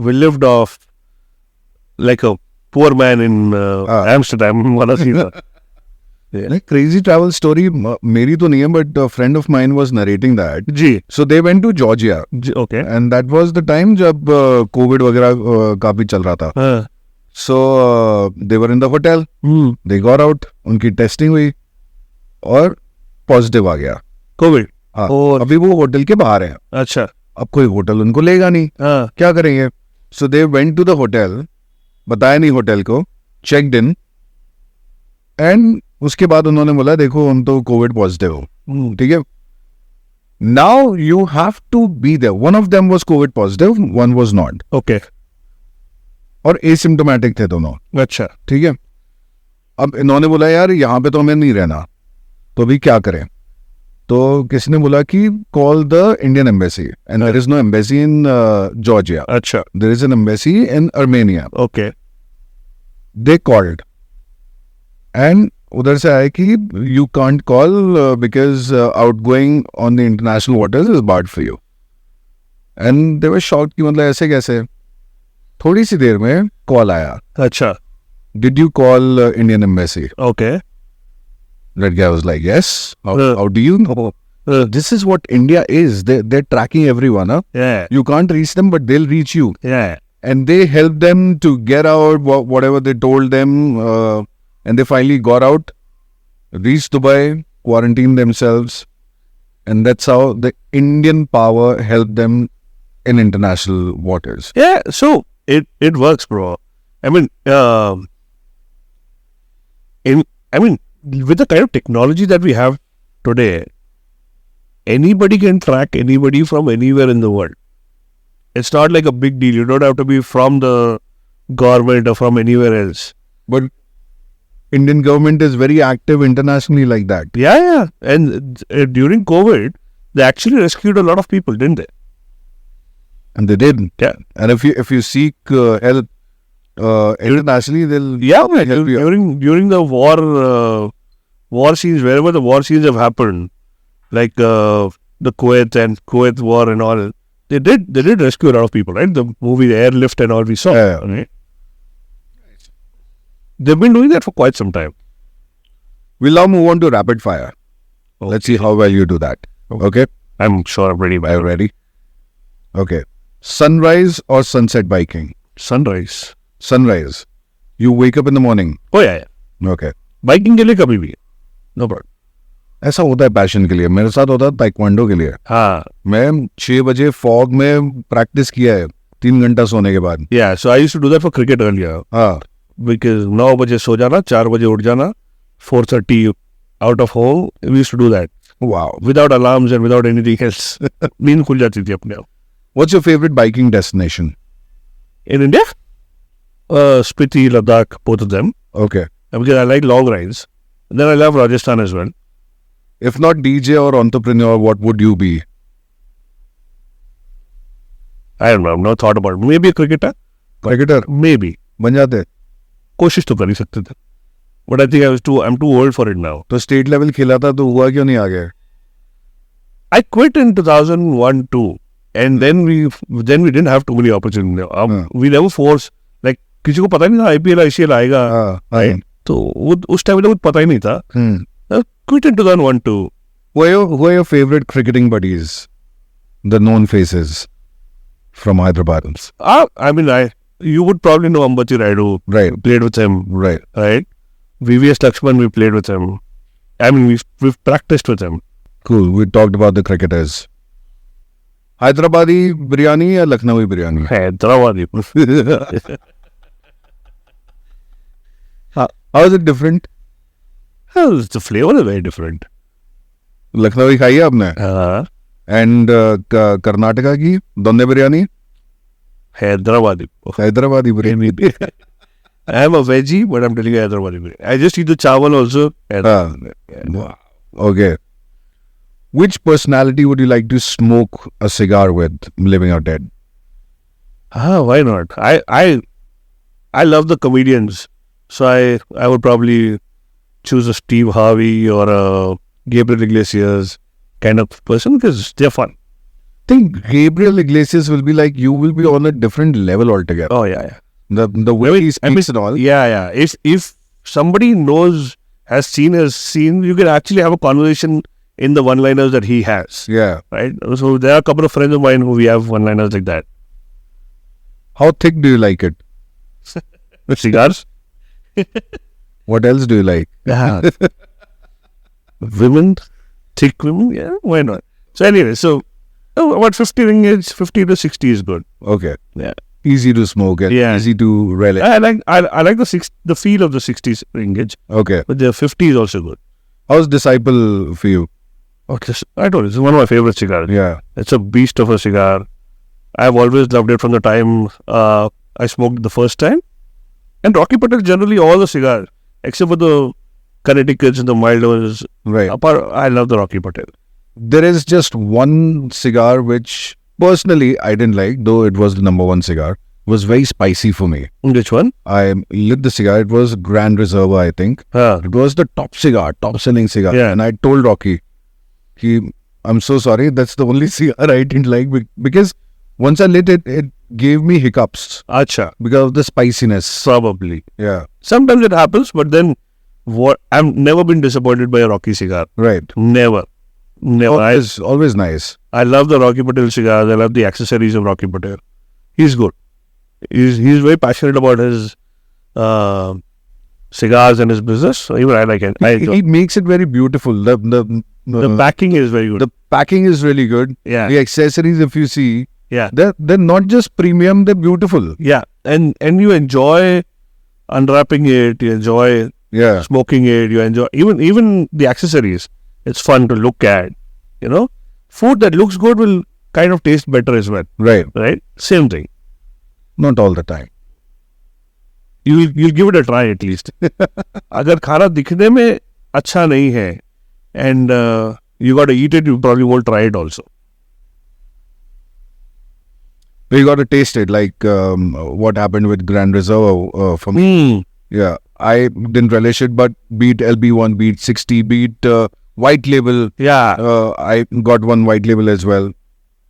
we lived off like a poor man in Amsterdam. One of the Like crazy travel story, मेरी तो नहीं है, but a friend of mine was narrating that. G. So they went to Georgia, Okay. and that was the time जब COVID वगैरह काफी चल रहा था. So they were in the hotel. They got out. उनकी टेस्टिंग हुई और positive आ गया. कोविड. हाँ, और अभी वो होटल के बाहर हैं. अच्छा. अब कोई होटल उनको लेगा नहीं. हाँ. क्या करेंगे? So they went to the hotel. बताया नहीं होटल को. चेक्ड इन एंड उसके बाद उन्होंने बोला देखो हम तो कोविड पॉजिटिव हो. ठीक है. Now you have to be there. One of them was COVID positive, one was not. Okay. और एसिम्प्टोमेटिक थे दोनों. अच्छा. ठीक है. अब इन्होंने बोला यार यहाँ पे तो हमें नहीं रहना, तो अभी क्या करें? तो किसी ने बोला कि call the Indian embassy, and there is no embassy in Georgia. अच्छा. There is an embassy in Armenia. Okay. They called and उधर से आए कि you can't call because outgoing on the international waters is bad for you. And they were shocked कि मतलब ऐसे कैसे. थोड़ी सी देर में कॉल आया. अच्छा. Did you call Indian embassy? Okay. That guy was like, yes. How do you know? This is what India is. They're tracking everyone. Huh? Yeah. You can't reach them, but they'll reach you. Yeah. And they helped them to get out, whatever they told them. And they finally got out, reached Dubai, quarantined themselves. And that's how the Indian power helped them in international waters. Yeah. So it works, bro. I mean, with the kind of technology that we have today, anybody can track anybody from anywhere in the world. It's not like a big deal. You don't have to be from the government or from anywhere else. But Indian government is very active internationally like that. Yeah. And during COVID, they actually rescued a lot of people, didn't they? And they did. Yeah. And if you seek help internationally, they'll help you. During the war scenes, wherever the war scenes have happened, like the Kuwait and Kuwait war and all, they did rescue a lot of people, right? The movie The Airlift and all we saw. Yeah. Right? They've been doing that for quite some time. We'll now move on to rapid fire. Okay. Let's see how well you do that. Okay? I'm sure I'm ready. Are you ready? Okay. Sunrise or sunset biking? Sunrise. Sunrise. You wake up in the morning. Oh yeah. Okay. Biking के लिए कभी भी. No problem. ऐसा होता है passion के लिए. मेरे साथ होता है ताइक्वांडो के लिए. हाँ. मैं 6 बजे फॉग में प्रैक्टिस किया है 3 घंटा सोने के बाद. Yeah. So I used to do that for cricket earlier. हाँ. Because 9 बजे सो जाना, 4 बजे उठ जाना, 4:30 out of home. We used to do that. Wow. Without alarms and without anything else. नींद खुल जाती थी अपने आप. What's your favorite biking destination? In India? Spiti, Ladakh, both of them. Okay. Because I like long rides. And then I love Rajasthan as well. If not DJ or entrepreneur, what would you be? I don't know. I've not thought about it. Maybe a cricketer. Cricketer? Maybe. बन जाते. कोशिश तो कर ही सकते थे. But I think I'm too old for it now. तो state level खेला था तो हुआ क्यों नहीं आगे? I quit in 2001-2. And then we didn't have too many opportunities. We never forced. Like किसी को पता नहीं था IPL ICL आएगा. Right. तो उस टाइम में तो कुछ पता ही नहीं था. Quit in 2001-2. Who are your favorite cricketing buddies? The known faces from Hyderabad. I mean, you would probably know Ambati Raidu. Right. Played with him. Right. Right. VVS Lakshman, we played with him. I mean, we've practiced with him. Cool. We talked about the cricketers. Hyderabadi biryani or Lucknowi biryani? Hyderabad. How is it different? The flavor is very different. Lucknowi खाई है आपने? And Karnataka की दोंदे biryani? Hyderabadi. Hyderabadi biryani. I am a veggie, but I'm telling you Hyderabadi biryani. I just eat the chawal also. Wow. Okay. Which personality would you like to smoke a cigar with, living or dead? Why not? I love the comedians, so I would probably choose a Steve Harvey or a Gabriel Iglesias kind of person because they're fun. I think Gabriel Iglesias will be like, you will be on a different level altogether. Oh yeah. The way he speaks and all. Yeah. If somebody has seen, you can actually have a conversation in the one-liners that he has. Yeah. Right. So there are a couple of friends of mine who we have one-liners like that. How thick do you like it? Cigars. What else do you like? Yeah. Women, thick women. Yeah, why not? So anyway, about 50 ringgit, 50 to 60 is good. Okay. Yeah. Easy to smoke and easy to relish. I like the feel of the 60s ringgit. Okay. But the 50 is also good. How's Disciple for you? Okay, I told you, it's one of my favorite cigars. Yeah. It's a beast of a cigar. I've always loved it from the time I smoked the first time. And Rocky Patel, generally all the cigars, except for the Connecticut's and the mild ones. Right. I love the Rocky Patel. There is just one cigar which personally I didn't like, though it was the number one cigar. It was very spicy for me. Which one? I lit the cigar. It was Grand Reserva, I think. It was the top selling cigar. Yeah. And I told Rocky, I'm so sorry, that's the only cigar I didn't like because once I lit it, it gave me hiccups. Acha. Because of the spiciness. Probably. Yeah. Sometimes it happens, but then I've never been disappointed by a Rocky cigar. Right. Never. It's always nice. I love the Rocky Patel cigars. I love the accessories of Rocky Patel. He's good. He's very passionate about his cigars and his business. So even I like it. He makes it very beautiful. The packing is very good. The packing is really good. Yeah. The accessories, if you see, yeah, they're not just premium, they're beautiful. Yeah. And you enjoy unwrapping it, you enjoy smoking it, you enjoy even the accessories. It's fun to look at. Food that looks good will kind of taste better as well. Right. Same thing. Not all the time. You'll give it a try at least. अगर खाना दिखने में अच्छा नहीं है and you got to eat it, you probably won't try it also. You got to taste it, like what happened with Grand Reserva for me. Yeah, I didn't relish it, but beat LB1, beat 60, beat White Label. Yeah. I got one White Label as well.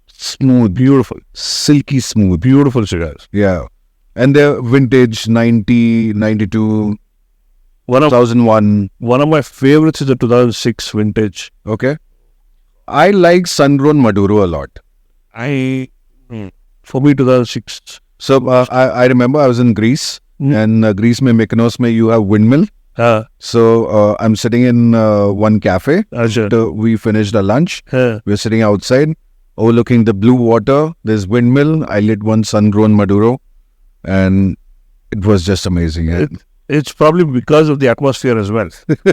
Smooth. Beautiful. Silky smooth. Beautiful cigars. Yeah. And they're vintage, 90, 92, 2001. One of my favorites is the 2006 vintage. Okay. I like Sun-grown Maduro a lot. For me, 2006. So, I remember I was in Greece. And Greece mein Mykonos mein you have windmill. So I'm sitting in one cafe. We finished our lunch. We're sitting outside, overlooking the blue water. There's windmill. I lit one sun-grown Maduro, and it was just amazing. It's probably because of the atmosphere as well.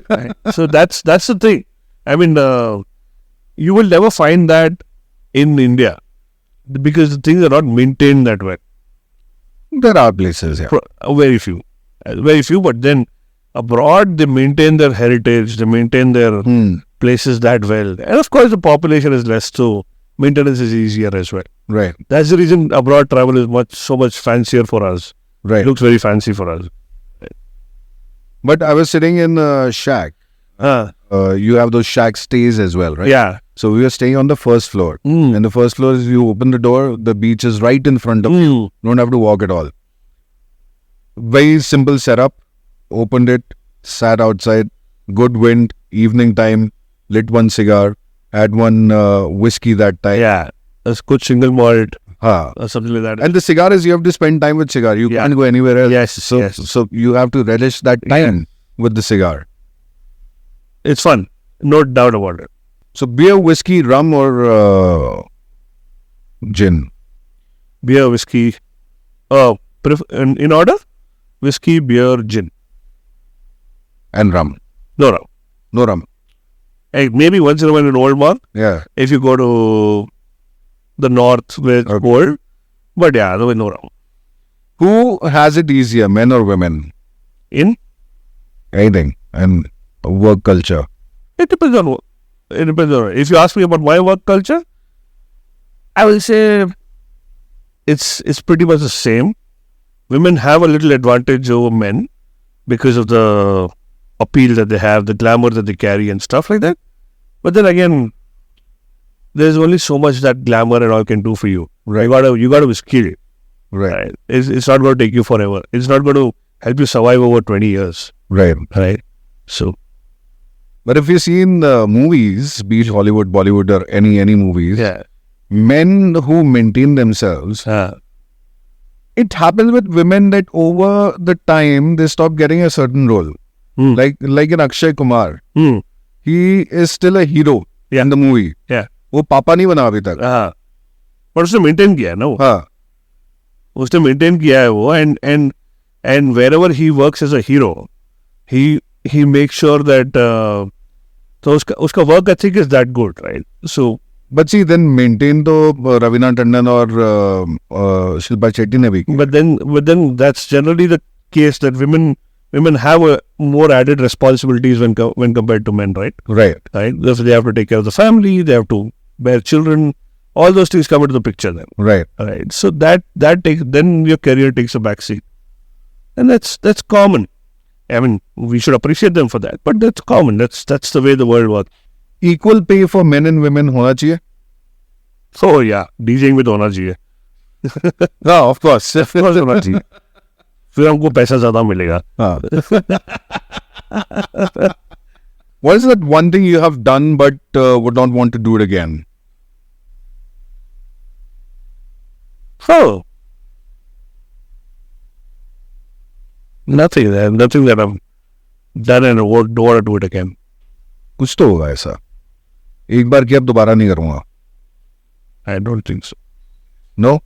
Right? So that's the thing. I mean, you will never find that in India because the things are not maintained that way. There are places, yeah. Very few. But then abroad, they maintain their heritage, they maintain their places that well. And of course, the population is less, so maintenance is easier as well. Right. That's the reason abroad travel is so much fancier for us. Right. It looks very fancy for us. But I was sitting in a shack. You have those shack stays as well, right? Yeah. So we were staying on the first floor. And the first floor is you open the door, the beach is right in front of you. Don't have to walk at all. Very simple setup. Opened it, sat outside, good wind, evening time, lit one cigar, had one whiskey that time. Yeah. A good single malt. Or something like that. And the cigar is you have to spend time with cigar. You can't go anywhere else. Yes. So you have to relish that time with the cigar. It's fun. No doubt about it. So beer, whiskey, rum or gin? Beer, whiskey. In order? Whiskey, beer, gin. And rum? No rum. No rum. Maybe once in a while in Old Month. Yeah. If you go to the north where it's cold. But yeah, otherwise no rum. Who has it easier, men or women? In? Anything. And work culture. It depends on It depends on. If you ask me about my work culture, I will say it's pretty much the same. Women have a little advantage over men because of the appeal that they have, the glamour that they carry, and stuff like that. But then again, there's only so much that glamour and all can do for you. Right. You gotta be skilled. Right. It's not going to take you forever. It's not going to help you survive over 20 years. Right. Right. So, But if you see in the movies, be it Hollywood, Bollywood, or any movies, yeah. men who maintain themselves, it happens with women that over the time they stop getting a certain role. Like in Akshay Kumar, he is still a hero in the movie. Yeah. वो पापा नहीं बना अभी तक. हाँ. पर उसने maintain किया है ना वो. हाँ. उसने मेंटेन किया है वो, and wherever he works as a hero, he makes sure that तो उसका work ethic is that good, right? So, But see, then maintain तो रवीना टंडन और शिल्पा शेट्टी ने भी किया. but then that's generally the case that women have a more added responsibilities when compared to men, right? Right. Right? Because they have to take care of the family, they have to bear children, all those things come into the picture then. Right. Right. So that takes, then your career takes a backseat. And that's common. I mean, we should appreciate them for that, but that's common. That's the way the world works. Equal pay for men and women होना चाहिए. So yeah, DJing में तो होना चाहिए. हाँ, of course. होना चाहिए. फिर हमको पैसा ज़्यादा मिलेगा. हाँ. What is that one thing you have done but would not want to do it again? Oh. Nothing that I've done and don't want to do it again. कुछ तो होगा ऐसा. एक बार किया अब दोबारा नहीं करूँगा. I don't think so. No?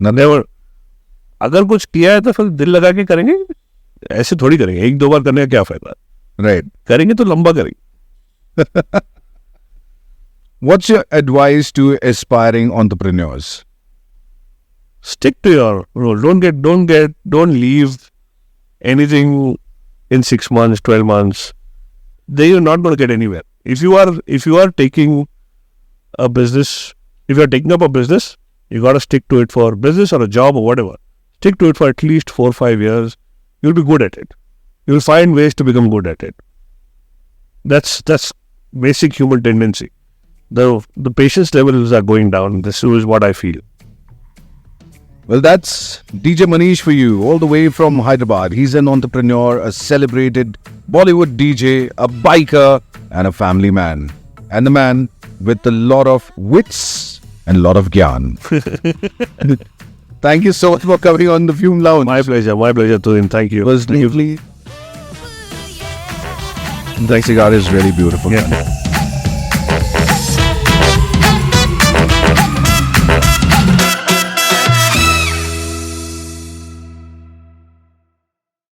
Never. अगर कुछ किया है तो फिर दिल लगा के करेंगे. ऐसे थोड़ी करेंगे. एक दो बार करने का क्या फायदा? Right. करेंगे तो लंबा करेंगे. What's your advice to aspiring entrepreneurs? Stick to your role. Don't leave anything in 6 months, 12 months. Then you're not going to get anywhere. If you are taking a business, if you're taking up a business, you got to stick to it for business or a job or whatever. Stick to it for at least 4 or 5 years. You'll be good at it. You'll find ways to become good at it. That's basic human tendency. The patience levels are going down. This is what I feel. Well, that's DJ Manish for you, all the way from Hyderabad. He's an entrepreneur, a celebrated Bollywood DJ, a biker, and a family man. And the man with a lot of wits and a lot of gyan. Thank you so much for coming on the Fume Lounge. My pleasure, Tudin. Thank you. It was lovely. That cigar is really beautiful. Yeah.